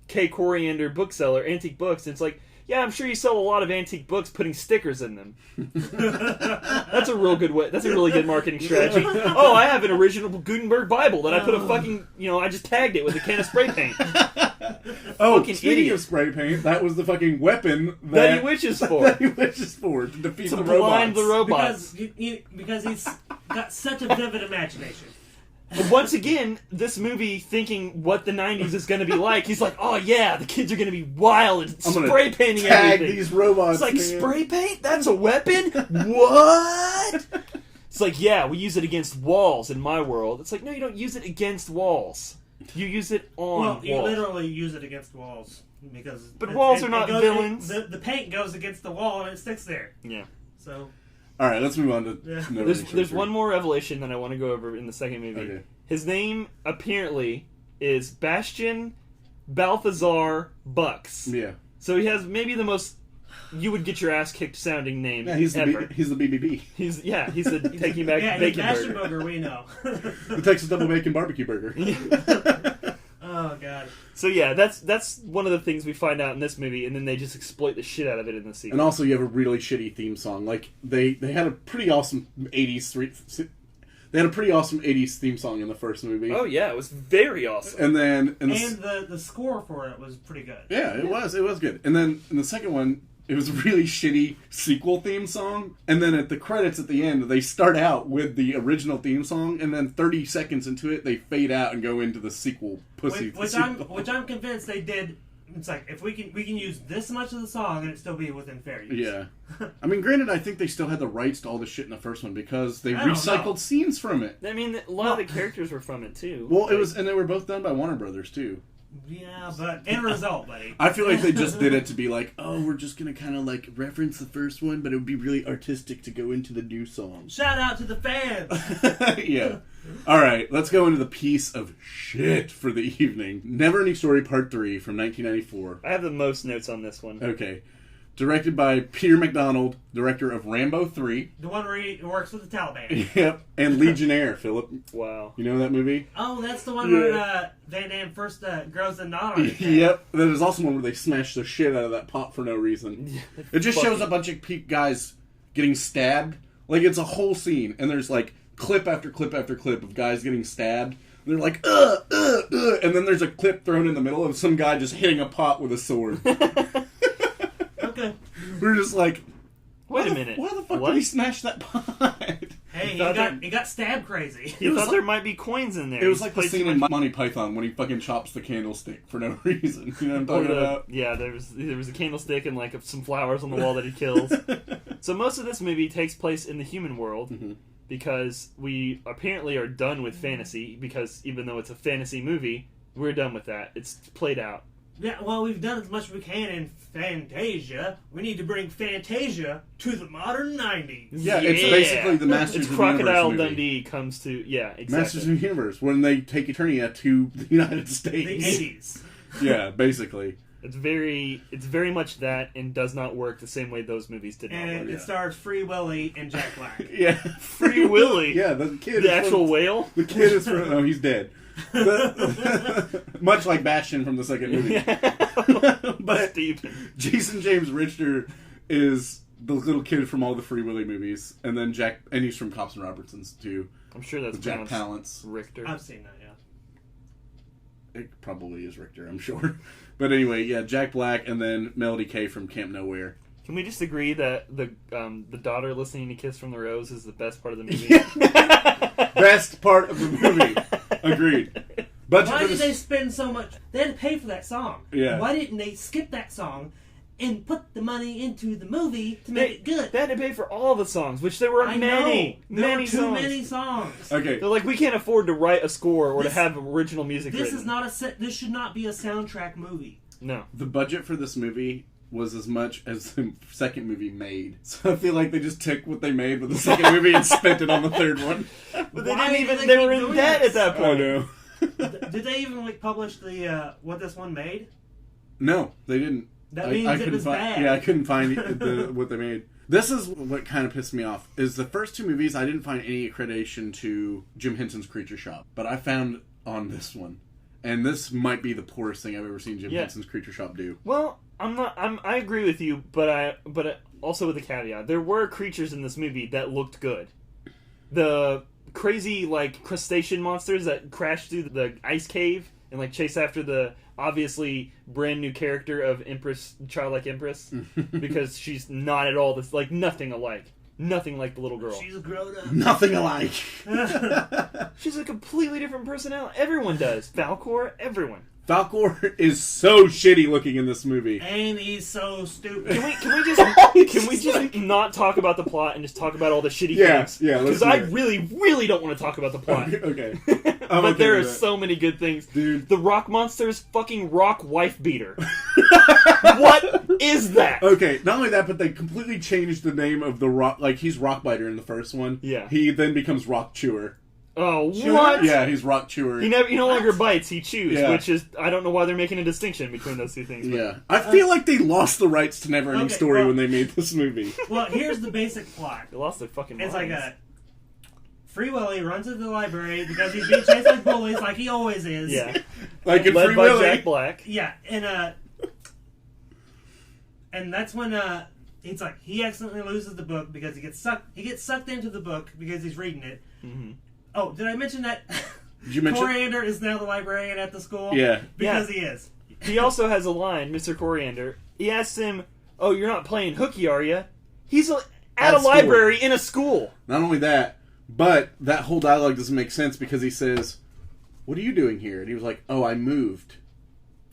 K. Coriander bookseller, antique books. And it's like, yeah, I'm sure you sell a lot of antique books putting stickers in them. That's a real good way. That's a really good marketing strategy. Oh, I have an original Gutenberg Bible that I put a fucking, I just tagged it with a can of spray paint. Oh, Fucking speaking idiot. of spray paint, that was the fucking weapon That he wishes for. that he wishes for to defeat To the blind robots. the robots. Because he's got such a vivid imagination. But once again, this movie thinking what the 90s is going to be like, he's like, oh yeah, the kids are going to be wild and I'm gonna spray painting tag everything. these robots. It's like, man. spray paint? That's a weapon? What? It's like, yeah, we use it against walls in my world. It's like, no, you don't use it against walls. You use it on Well, walls. you literally use it against walls because. But walls are not villains. The paint goes against the wall and it sticks there. Yeah. So. All right, let's move on to. Yeah. There's one more revelation that I want to go over in the second movie. Okay. His name, apparently, is Bastian Balthazar Bucks. Yeah. So he has maybe the most you would get your ass kicked sounding name Yeah, he's the ever. he's the BBB, He's the Taking Back Yeah, Bacon he's Burger. Burger, we know. the Texas Double Bacon Barbecue Burger. Oh god. So yeah, that's one of the things we find out in this movie, and then they just exploit the shit out of it in the sequel. And also, you have a really shitty theme song. Like they had a pretty awesome '80s. They had a pretty awesome '80s theme song in the first movie. Oh yeah, it was very awesome. And then And the score for it was pretty good. yeah, it was good. And then in the second one, it was a really shitty sequel theme song. And then at the credits at the end, they start out with the original theme song, and then 30 seconds into it, they fade out and go into the sequel pussy. Which I'm convinced they did. It's like if we can use this much of the song and it still be within fair use. Yeah. I mean, granted, I think they still had the rights to all the shit in the first one because they I don't know. recycled scenes from it. I mean, a lot of the characters were from it too. Well, and they were both done by Warner Brothers too. Yeah, but end result, buddy. I feel like they just did it to be like, oh, we're just gonna kind of like reference the first one, but it would be really artistic to go into the new song. Shout out to the fans. Yeah. All right, let's go into the piece of shit for the evening. Neverending Story Part 3 from 1994. I have the most notes on this one. Okay. Directed by Peter McDonald, director of Rambo 3. The one where he works with the Taliban. Yep. And Legionnaire, Philip. Wow. You know that movie? Oh, that's the one Yeah. where Van Damme first grows a knot on his head. Yep. There's also one where they smash the shit out of that pot for no reason. It just shows a bunch of guys getting stabbed. Like, it's a whole scene, and there's, like, clip after clip after clip of guys getting stabbed. And they're like, and then there's a clip thrown in the middle of some guy just hitting a pot with a sword. Okay, We were just like, Wait a minute. Why the fuck What? did he smash that pot? Hey, he thought got stabbed crazy. You thought like- there might be coins in there. It was He's like the played scene too in much- Monty Python when he fucking chops the candlestick for no reason. You know what I'm Or talking about? yeah, there was a candlestick and like some flowers on the wall that he kills. So most of this movie takes place in the human world because we apparently are done with fantasy. Because even though it's a fantasy movie, we're done with that. It's played out. Yeah, well, we've done as much as we can in Fantasia. We need to bring Fantasia to the modern 90s. Yeah, it's basically the Masters It's of the Universe Crocodile movie. Dundee comes to exactly. Masters of the Universe, when they take Eternia to the United States. The 80s. Yeah, basically. It's very much that, and does not work the same way those movies did not And work. it stars Free Willy and Jack Black. Yeah. Free Willy. Yeah, the kid. The is actual from, whale. The kid is from. No, he's dead. Much like Bastion from the second movie. But Stephen. Jason James Richter is the little kid from all the Free Willy movies, and then and he's from Cops and Robertsons too. I'm sure that's With Jack pronounced Palance. Richter. I've seen that, yeah. It probably is Richter, I'm sure. But anyway, yeah, Jack Black, and then Melody K from Camp Nowhere. Can we just agree that the daughter listening to Kiss from the Rose is the best part of the movie? Best part of the movie. Agreed. Budget Why for did this- they spend so much? They had to pay for that song. Yeah. Why didn't they skip that song and put the money into the movie to make it good? They had to pay for all the songs, which there were I many, know. There many were too songs. many songs. Okay. They're like, we can't afford to write a score or This- to have original music This written. is not This should not be a soundtrack movie. No. The budget for this movie was as much as the second movie made. So I feel like they just took what they made with the second movie and spent it on the third one. But they Why didn't did even. they They were keep in doing debt this? at that I point. know. Did they even publish the what this one made? No, they didn't. That means it couldn't was find, bad. Yeah, I couldn't find what they made. This is what kind of pissed me off. Is the first two movies I didn't find any accreditation to Jim Henson's Creature Shop, but I found on this one, and this might be the poorest thing I've ever seen Jim Henson's Creature Shop do. Well, I agree with you, but also with a caveat. There were creatures in this movie that looked good. The crazy crustacean monsters that crash through the ice cave and chase after the obviously brand new character of Childlike Empress, because she's not at all this nothing alike. Nothing like the little girl. She's grown up. Nothing alike. She's a completely different personality. Everyone does. Falcor, everyone. Falcor is so shitty looking in this movie. And he's so stupid. Can we just not talk about the plot and just talk about all the shitty things? Yeah, let's Because I do it. really don't want to talk about the plot. Okay. But okay there are with that. so many good things. Dude. The rock monster's fucking rock wife beater. What is that? Okay, not only that, but they completely changed the name of the rock. He's Rockbiter in the first one. Yeah. He then becomes Rock Chewer. Oh, Sure. what? Yeah, he's Rock Chewer. He no longer bites, he chews, Yeah. which is, I don't know why they're making a distinction between those two things. but- Yeah. I feel like they lost the rights to Neverending Okay, Story well- when they made this movie. Well, here's the basic plot. They lost their fucking It's minds. like a Free Willy runs into the library because he's being chased like bullies, like he always is. Yeah. Like in Led Free by Willy. Jack Black. Yeah, and that's when it's like he accidentally loses the book because he gets sucked into the book because he's reading it. Mm-hmm. Oh, did I mention that Did you mention? Coriander is now the librarian at the school? Yeah. Because Yeah. he is. He also has a line, Mr. Coriander. He asks him, "Oh, you're not playing hooky, are you?" He's at a school. library in a school. Not only that, but that whole dialogue doesn't make sense because he says, "What are you doing here?" And he was like, "Oh, I moved."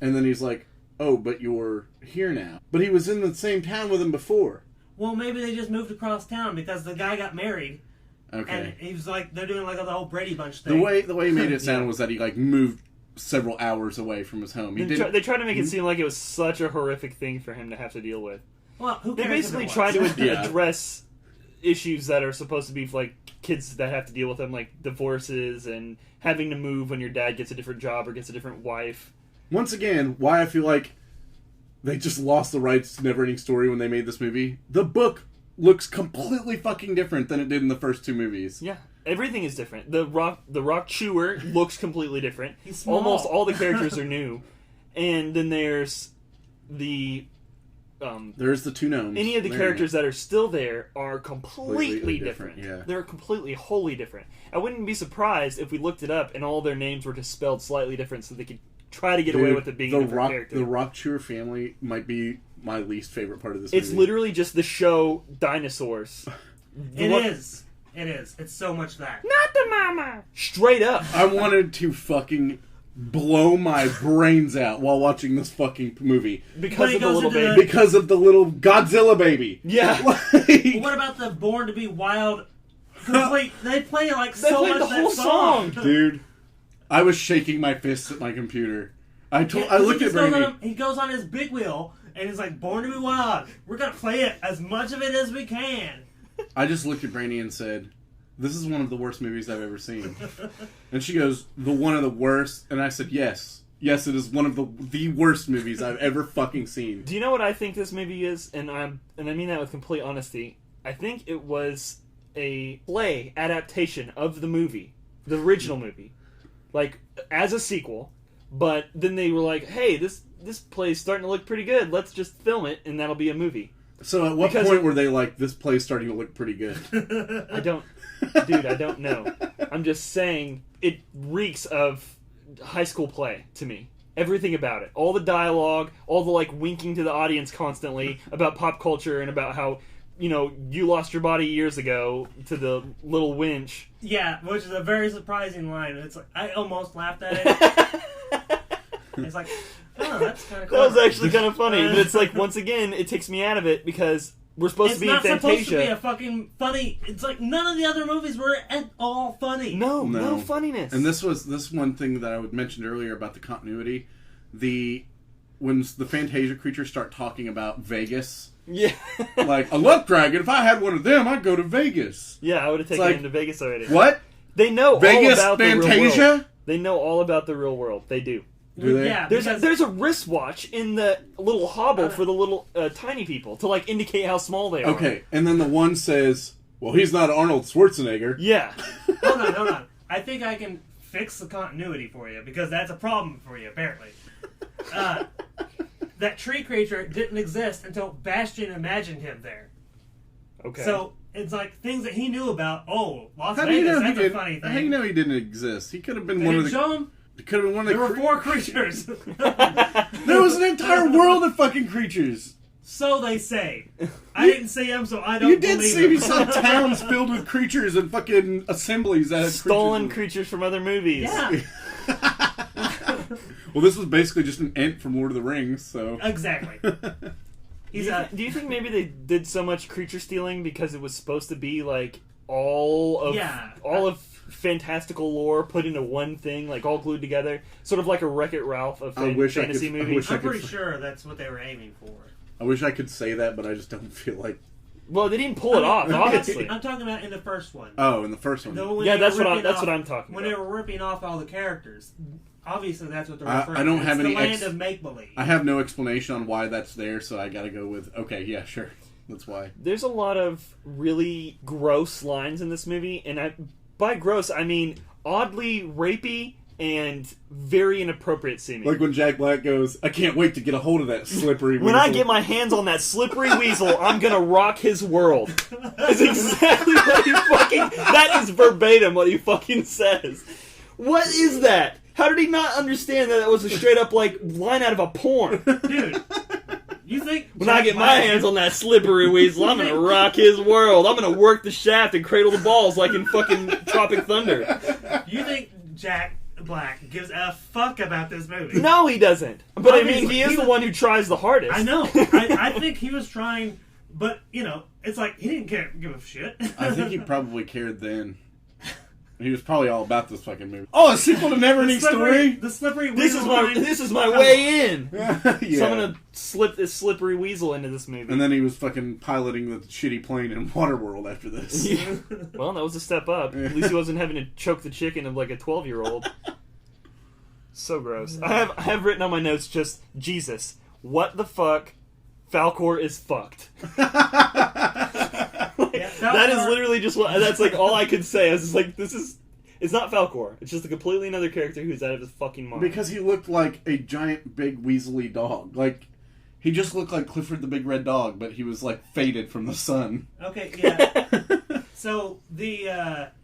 And then he's like, "Oh, but you're here now." But he was in the same town with him before. Well, maybe they just moved across town because the guy got married. Okay. And he was like, they're doing the whole Brady Bunch The thing. way he made it sound Yeah. was that he moved several hours away from his home. He They didn't. try to make it seem like it was such a horrific thing for him to have to deal with. Well, who They cares? basically if it try to was? Yeah. address issues that are supposed to be kids that have to deal with them, like divorces and having to move when your dad gets a different job or gets a different wife. Once again, why I feel like they just lost the rights to Neverending Story when they made this movie. The book looks completely fucking different than it did in the first two movies. Yeah, everything is different. The rock chewer looks completely different. He's small. Almost all the characters are new, and then there's the There's the two gnomes. any of the There. characters that are still there are completely Completely different. different, yeah. They're completely, wholly different. I wouldn't be surprised if we looked it up and all their names were just spelled slightly different so they could try to get away with it being the a different rock, character. The Rock Chewer family might be my least favorite part of this It's movie. literally just the show Dinosaurs. It is. It's so much that. Not the mama. Straight up. I wanted to fucking blow my brains out while watching this fucking movie. Because he of the goes little into baby. Because of the little Godzilla baby. Yeah. Like, Well, what about the Born to Be Wild? They play like They so played much the that whole song. dude, I was shaking my fists at my computer. I looked at Brandy. He goes on his big wheel and he's like, "Born to Be Wild. We're gonna play it as much of it as we can." I just looked at Brandy and said, "This is one of the worst movies I've ever seen." And she goes, "The one of the worst?" And I said, "Yes, it is one of the worst movies I've ever fucking seen." Do you know what I think this movie is? And I mean that with complete honesty. I think it was a play adaptation of the movie, the original movie, like as a sequel. But then they were like, "Hey, this play's starting to look pretty good. Let's just film it, and that'll be a movie." So at what point were they like, "This play's starting to look pretty good"? I don't know. I'm just saying it reeks of high school play to me. Everything about it, all the dialogue, all the like winking to the audience constantly about pop culture and about how, you know, you lost your body years ago to the little winch. Yeah, which is a very surprising line. It's like I almost laughed at it. It's like, oh, that's kind of cool. That was actually kind of funny, but it's like, once again, it takes me out of it because we're supposed to be in Fantasia. It's not supposed to be a fucking funny. It's like none of the other movies were at all funny. No funniness. And this one thing that I would mentioned earlier about the continuity. When the Fantasia creatures start talking about Vegas, yeah, like a luck dragon. If I had one of them, I'd go to Vegas. Yeah, I would have taken him to Vegas already. What? They know Vegas all about Fantasia? the real world. They know all about the real world. They do. Do they? Yeah, There's a wristwatch in the little hobble for the little tiny people to like indicate how small they are. Okay, and then the one says, "Well, he's not Arnold Schwarzenegger." Yeah. Hold on. I think I can fix the continuity for you because that's a problem for you apparently. That tree creature didn't exist until Bastion imagined him there. Okay. So it's like things that he knew about. Oh, Las How do you Vegas, know that's he a didn't? funny thing. How do you know he didn't exist? He could have been They one of didn't the. show him. It could have been one of the. There were 4 creatures. There was an entire world of fucking creatures. So they say. I didn't see them, so I don't You did believe see them. me saw towns filled with creatures and fucking assemblies that had Stolen creatures. creatures from other movies. Yeah, Well, this was basically just an Ent from Lord of the Rings, so. exactly. He's Do you think maybe they did so much creature stealing because it was supposed to be like all of fantastical lore put into one thing, like all glued together, sort of like a Wreck-It Ralph of fantasy movies? I'm pretty sure that's what they were aiming for. I wish I could say that, but I just don't feel like. Well, they didn't pull it off, obviously. I'm talking about in the first one. Oh, in the first one. Yeah, that's what I'm talking When about. they were ripping off all the characters, obviously that's what they're referring I don't to. have It's any the land of make-believe. I have no explanation on why that's there, so I gotta go with, okay, yeah, sure. That's why. There's a lot of really gross lines in this movie, and by gross, I mean oddly rapey and very inappropriate seeming. Like when Jack Black goes, "I can't wait to get a hold of that slippery weasel." When I get my hands on that slippery weasel, I'm gonna rock his world. That's exactly what he fucking... That is verbatim what he fucking says. What is that? How did he not understand that was a straight up, like, line out of a porn? Dude, you think... When I get my hands on that slippery weasel, I'm gonna rock his world. I'm gonna work the shaft and cradle the balls like in fucking Tropic Thunder. You think Jack Black gives a fuck about this movie? No, he doesn't. But Obviously, I mean, he is the one who tries the hardest. I know. I think he was trying, but, you know, it's like, he didn't give a shit. I think he probably cared then. He was probably all about this fucking movie. Oh, a sequel to Neverending Story? The slippery This weasel is my way in. Yeah. So I'm gonna slip this slippery weasel into this movie. And then he was fucking piloting the shitty plane in Waterworld after this. Yeah. Well, that was a step up. At least he wasn't having to choke the chicken of like a 12-year-old. So gross. I have written on my notes just, Jesus, what the fuck? Falcor is fucked. That is literally just what. That's like all I could say. I was just like, it's not Falcor. It's just a completely another character who's out of his fucking mind. Because he looked like a giant, big, weaselly dog. Like, he just looked like Clifford the Big Red Dog, but he was like faded from the sun. Okay, yeah. So the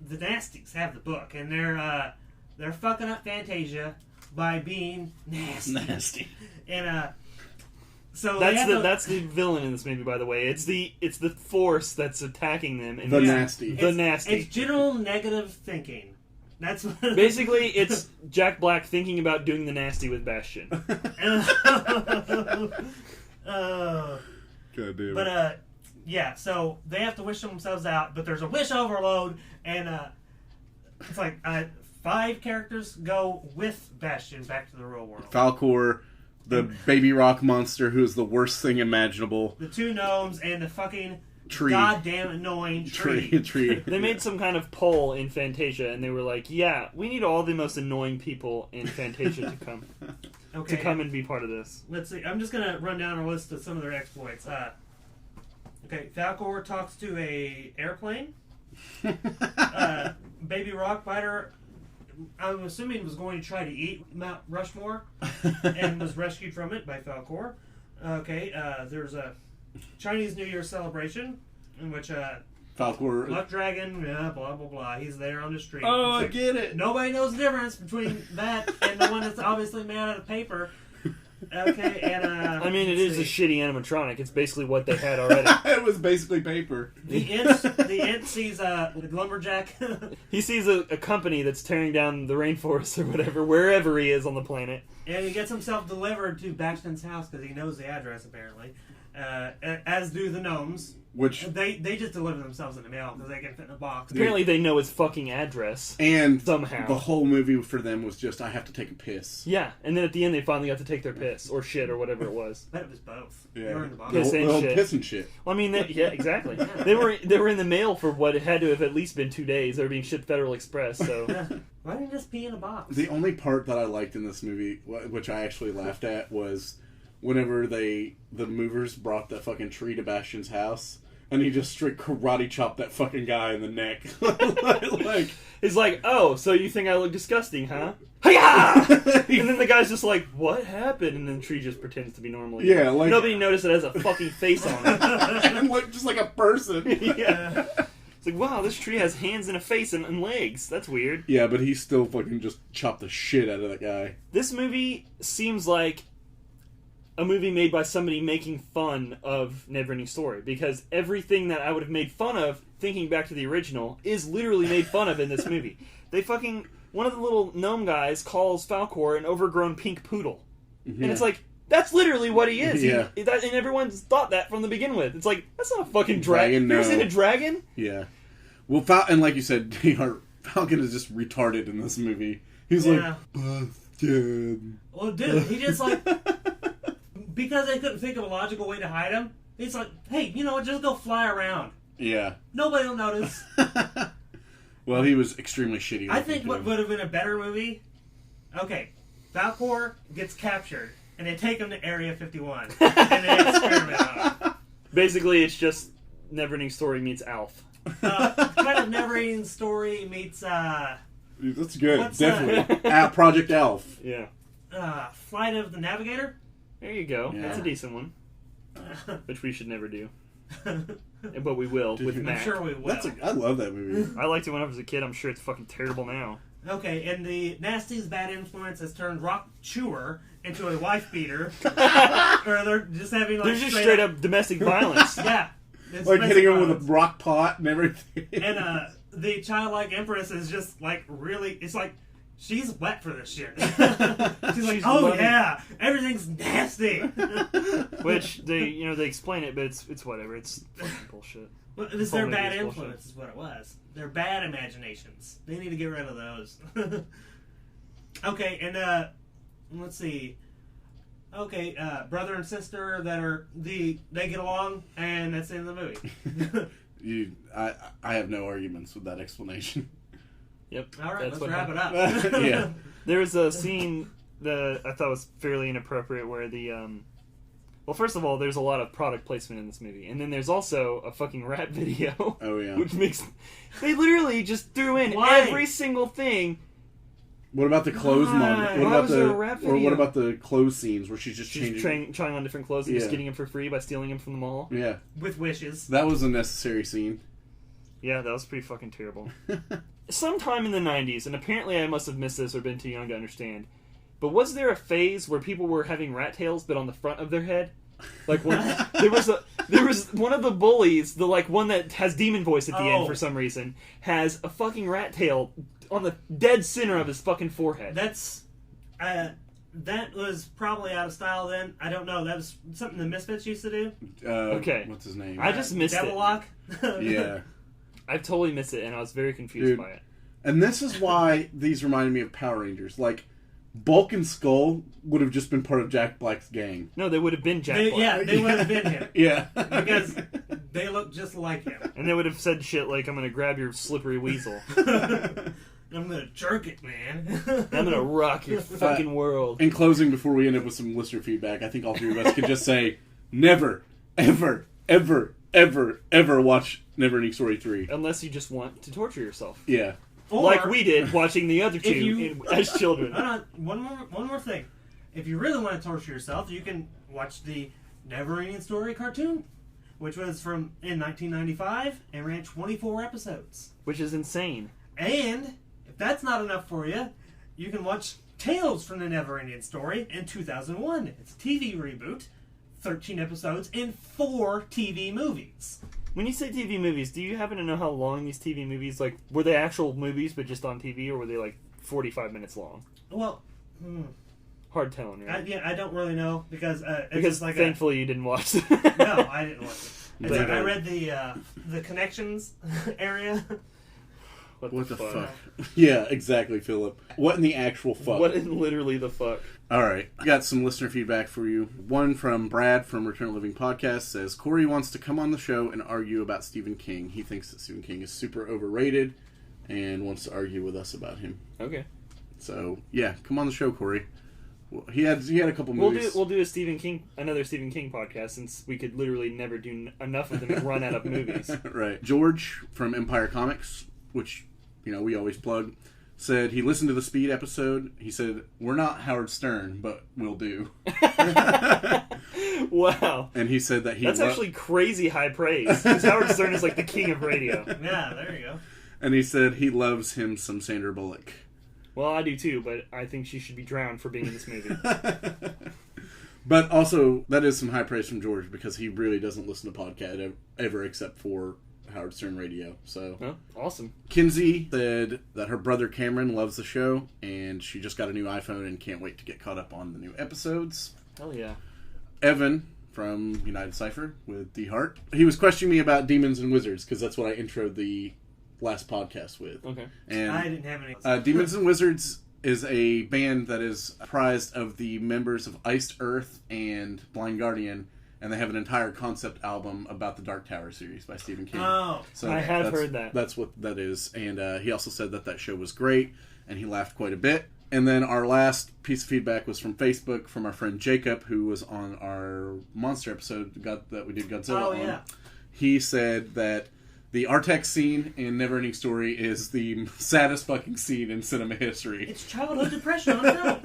Nasties have the book, and they're fucking up Fantasia by being nasty. Nasty. And So that's the villain in this movie, by the way. It's the force that's attacking them. And The nasty. The nasty. It's general negative thinking. That's what Basically, it's Jack Black thinking about doing the nasty with Bastion. God damn it. But yeah. So they have to wish themselves out, but there's a wish overload, and it's like 5 characters go with Bastion back to the real world. Falcor, the baby rock monster who is the worst thing imaginable. The 2 gnomes and the fucking Tree. goddamn annoying tree. Tree. They made some kind of poll in Fantasia, and they were like, "Yeah, we need all the most annoying people in Fantasia to come and be part of this." Let's see. I'm just gonna run down a list of some of their exploits. Okay, Falcor talks to a airplane. Baby Rockbiter, I'm assuming, was going to try to eat Mount Rushmore and was rescued from it by Falcor. Okay, there's a Chinese New Year celebration in which Falcor. Luck Dragon, blah blah blah. He's there on the street. Oh, It's I like, get it. nobody knows the difference between that and the one that's obviously made out of paper. Okay, and I mean, it is a shitty animatronic. It's basically what they had already. It was basically paper. the int sees the lumberjack. He sees a company that's tearing down the rainforest or whatever, wherever he is on the planet. And he gets himself delivered to Baxton's house because he knows the address, apparently. As do the gnomes. Which They just deliver themselves in the mail because they can fit in a box. Apparently they know his fucking address. and Somehow. the whole movie for them was just I have to take a piss. Yeah, and then at the end they finally got to take their piss, or shit, or whatever it was. But it was both. Yeah, They were in the box. Piss and the whole shit. piss and shit. Well, I mean, yeah, exactly. They were in the mail for what it had to have at least been 2 days. They were being shipped Federal Express, so... Why didn't you just pee in a box? The only part that I liked in this movie, which I actually laughed at, was whenever the movers brought that fucking tree to Bastion's house, and he just straight karate chopped that fucking guy in the neck. like, He's like, "Oh, so you think I look disgusting, huh?" Hi-ya! And then the guy's just like, "What happened?" And then the tree just pretends to be normal again. Yeah, like... Nobody noticed it has a fucking face on it. and looked just like a person. Yeah. It's like, wow, this tree has hands and a face and legs. That's weird. Yeah, but he still fucking just chopped the shit out of that guy. This movie seems like a movie made by somebody making fun of Neverending Story, because everything that I would have made fun of, thinking back to the original, is literally made fun of in this movie. One of the little gnome guys calls Falcor an overgrown pink poodle. Mm-hmm. And it's like, that's literally what he is. Yeah. And everyone's thought that from the begin with. It's like, that's not a fucking dragon. Dragon, You ever no. seen a dragon? Yeah. Well, and like you said, DeHart, Falcon is just retarded in this movie. He's Yeah. like, Bastion. Well, dude, he just like... because they couldn't think of a logical way to hide him, it's like, hey, you know what, just go fly around. Yeah. Nobody will notice. Well, he was extremely shitty. I think looking, what too. would have been a better movie... Okay, Falcor gets captured, and they take him to Area 51, and they experiment on him. Basically, it's just Neverending Story meets Alf. Kind of Neverending Story meets That's good, What's definitely. Project Alf. Yeah. Flight of the Navigator. There you go. Yeah. That's a decent one. Which we should never do. But we will, with I'm I'm Mac. sure we will. I love that movie. I liked it when I was a kid. I'm sure it's fucking terrible now. Okay, and the Nasty's bad influence has turned Rock Chewer into a wife beater. Or they're just having like There's just straight up domestic violence. Yeah. It's Like hitting him violence. with a rock pot and everything. And the childlike empress is just like really. It's like she's wet for this shit. She's like, She's oh loving- yeah, everything's nasty. Which they explain it, but it's whatever. It's fucking bullshit. Well, it's their Homemade bad is bullshit. influence, is what it was. Their bad imaginations. They need to get rid of those. Okay, and let's see. Okay, brother and sister they get along, and that's the end of the movie. I have no arguments with that explanation. Yep. All right, that's let's what wrap happened. it up. Yeah. There was a scene that I thought was fairly inappropriate where the well, first of all, there's a lot of product placement in this movie, and then there's also a fucking rap video. Oh, yeah. Which makes they literally just threw in Why? every single thing. What about the clothes Why? moment? What Why about was there a rap or what video? about the clothes scenes where she's just She's changing? trying on different clothes and just Yeah. getting them for free by stealing them from the mall. Yeah, With wishes. that was a necessary scene. Yeah, that was pretty fucking terrible. Sometime in the 90s, and apparently I must have missed this or been too young to understand, but was there a phase where people were having rat tails but on the front of their head? Like when there was one of the bullies, the like one that has demon voice at the end for some reason, has a fucking rat tail on the dead center of his fucking forehead. That was probably out of style then. I don't know. That was something the Misfits used to do. Okay. What's his name? I just missed Devil it. Lock. Yeah. I totally missed it, and I was very confused by it. And this is why these reminded me of Power Rangers. Like, Bulk and Skull would have just been part of Jack Black's gang. No, they would have been Jack Black. Yeah, they would have been him. Yeah. Because they look just like him. And they would have said shit like, I'm going to grab your slippery weasel. I'm going to jerk it, man. I'm going to rock your fucking world. In closing, before we end up with some listener feedback, I think all three of us could just say, never, ever, ever, ever, ever watch Neverending Story 3. Unless you just want to torture yourself. Yeah. Or, like we did watching the other two as children. One more thing. If you really want to torture yourself, you can watch the Neverending Story cartoon, which was in 1995 and ran 24 episodes. Which is insane. And if that's not enough for you, you can watch Tales from the Neverending Story in 2001. It's a TV reboot, 13 episodes and 4 TV movies. When you say TV movies, do you happen to know how long these TV movies, like, were they actual movies but just on TV, or were they like 45 minutes long? Well, hard telling, right? I don't really know because like thankfully you didn't watch it. No, I didn't watch it. But, I read the connections area. What the fuck? Yeah, exactly, Philip. What in the actual fuck? What in literally the fuck? Alright, I got some listener feedback for you. One from Brad from Return to Living Podcast says, Corey wants to come on the show and argue about Stephen King. He thinks that Stephen King is super overrated and wants to argue with us about him. Okay. So, yeah, come on the show, Corey. Well, he had a couple movies. We'll do another Stephen King podcast, since we could literally never do enough of them and run out of movies. Right. George from Empire Comics, which, we always plug, said he listened to the Speed episode. He said, we're not Howard Stern, but we'll do. Wow. And he said that That's actually crazy high praise, because Howard Stern is like the king of radio. Yeah, there you go. And he said he loves him some Sandra Bullock. Well, I do too, but I think she should be drowned for being in this movie. But also, that is some high praise from George, because he really doesn't listen to podcast ever except for Howard Stern Radio. So, oh, awesome. Kinsey said that her brother Cameron loves the show, and she just got a new iPhone and can't wait to get caught up on the new episodes. Hell yeah. Evan from Unitedcypher with DeHart. He was questioning me about Demons and Wizards, because that's what I introed the last podcast with. Okay. And I didn't have any. Demons and Wizards is a band that is comprised of the members of Iced Earth and Blind Guardian, and they have an entire concept album about the Dark Tower series by Stephen King. Oh. So I have heard that. That's what that is. And he also said that show was great, and he laughed quite a bit. And then our last piece of feedback was from Facebook, from our friend Jacob, who was on our monster episode that we did Godzilla on. Yeah. He said that the Artax scene in Neverending Story is the saddest fucking scene in cinema history. It's childhood depression on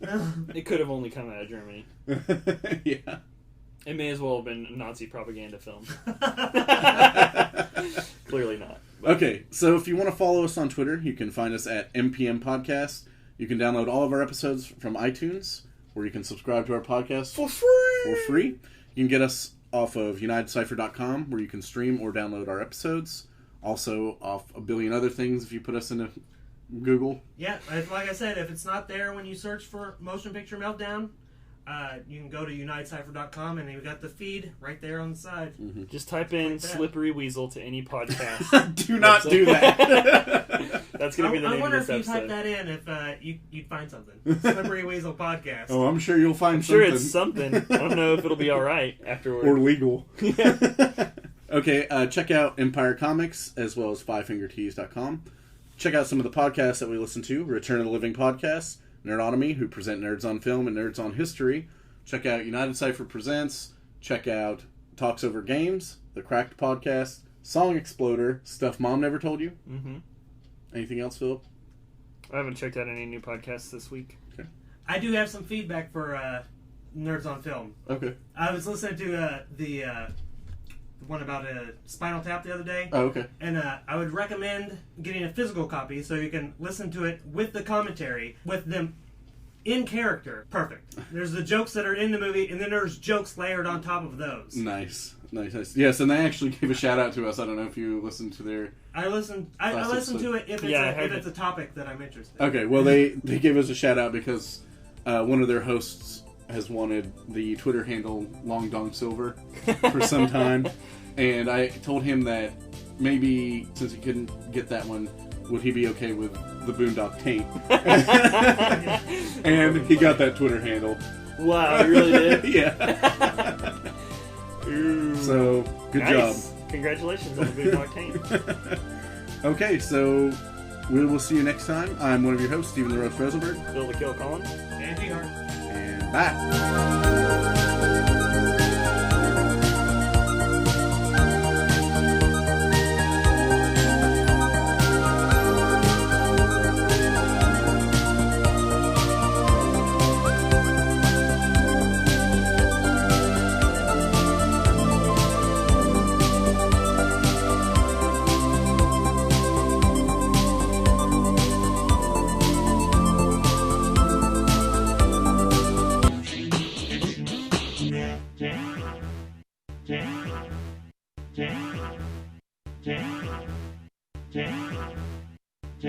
film. It could have only come out of Germany. Yeah. It may as well have been a Nazi propaganda film. Clearly not. But. Okay, so if you want to follow us on Twitter, you can find us at MPM Podcast. You can download all of our episodes from iTunes, or you can subscribe to our podcast For free! You can get us off of Unitedcypher.com, where you can stream or download our episodes. Also off a billion other things if you put us into Google. Yeah, like I said, if it's not there when you search for Motion Picture Meltdown, you can go to Unitedcypher.com and you've got the feed right there on the side. Mm-hmm. Just type in Slippery Weasel to any podcast. Do not do that. That's going to be the name of this episode. I wonder if you type that in, if you'd find something. Slippery Weasel Podcast. Oh, I'm sure you'll find sure something. it's something. I don't know if it'll be alright afterward. Or legal. Yeah. Okay, check out Empire Comics as well as FiveFingerTees.com. Check out some of the podcasts that we listen to. Return of the Living Podcast, Nerdonomy, who present Nerds on Film and Nerds on History. Check out Unitedcypher Presents. Check out Talks Over Games, The Cracked Podcast, Song Exploder, Stuff Mom Never Told You. Mm-hmm. Anything else, Philip? I haven't checked out any new podcasts this week. Okay. I do have some feedback for Nerds on Film. Okay. I was listening to the one about Spinal Tap the other day. Oh, okay. And I would recommend getting a physical copy so you can listen to it with the commentary, with them in character, perfect. There's the jokes that are in the movie, and then there's jokes layered on top of those. Nice. Yes, and they actually gave a shout out to us. I don't know if you listened to their... I listen to it if it's a topic that I'm interested in. Okay, well, they gave us a shout out because one of their hosts has wanted the Twitter handle Long Dong Silver for some time. And I told him that maybe, since he couldn't get that one, would he be okay with the Boondock Taint? And he got that Twitter handle. Wow, you really did? Yeah. Ooh. So, good Nice. job. Congratulations on the Gmork taint. Okay, so we will see you next time. I'm one of your hosts, Stephen the Roast Rosenberg. Bill the Kill Colin. And DeHart. And bye.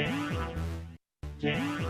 Yeah.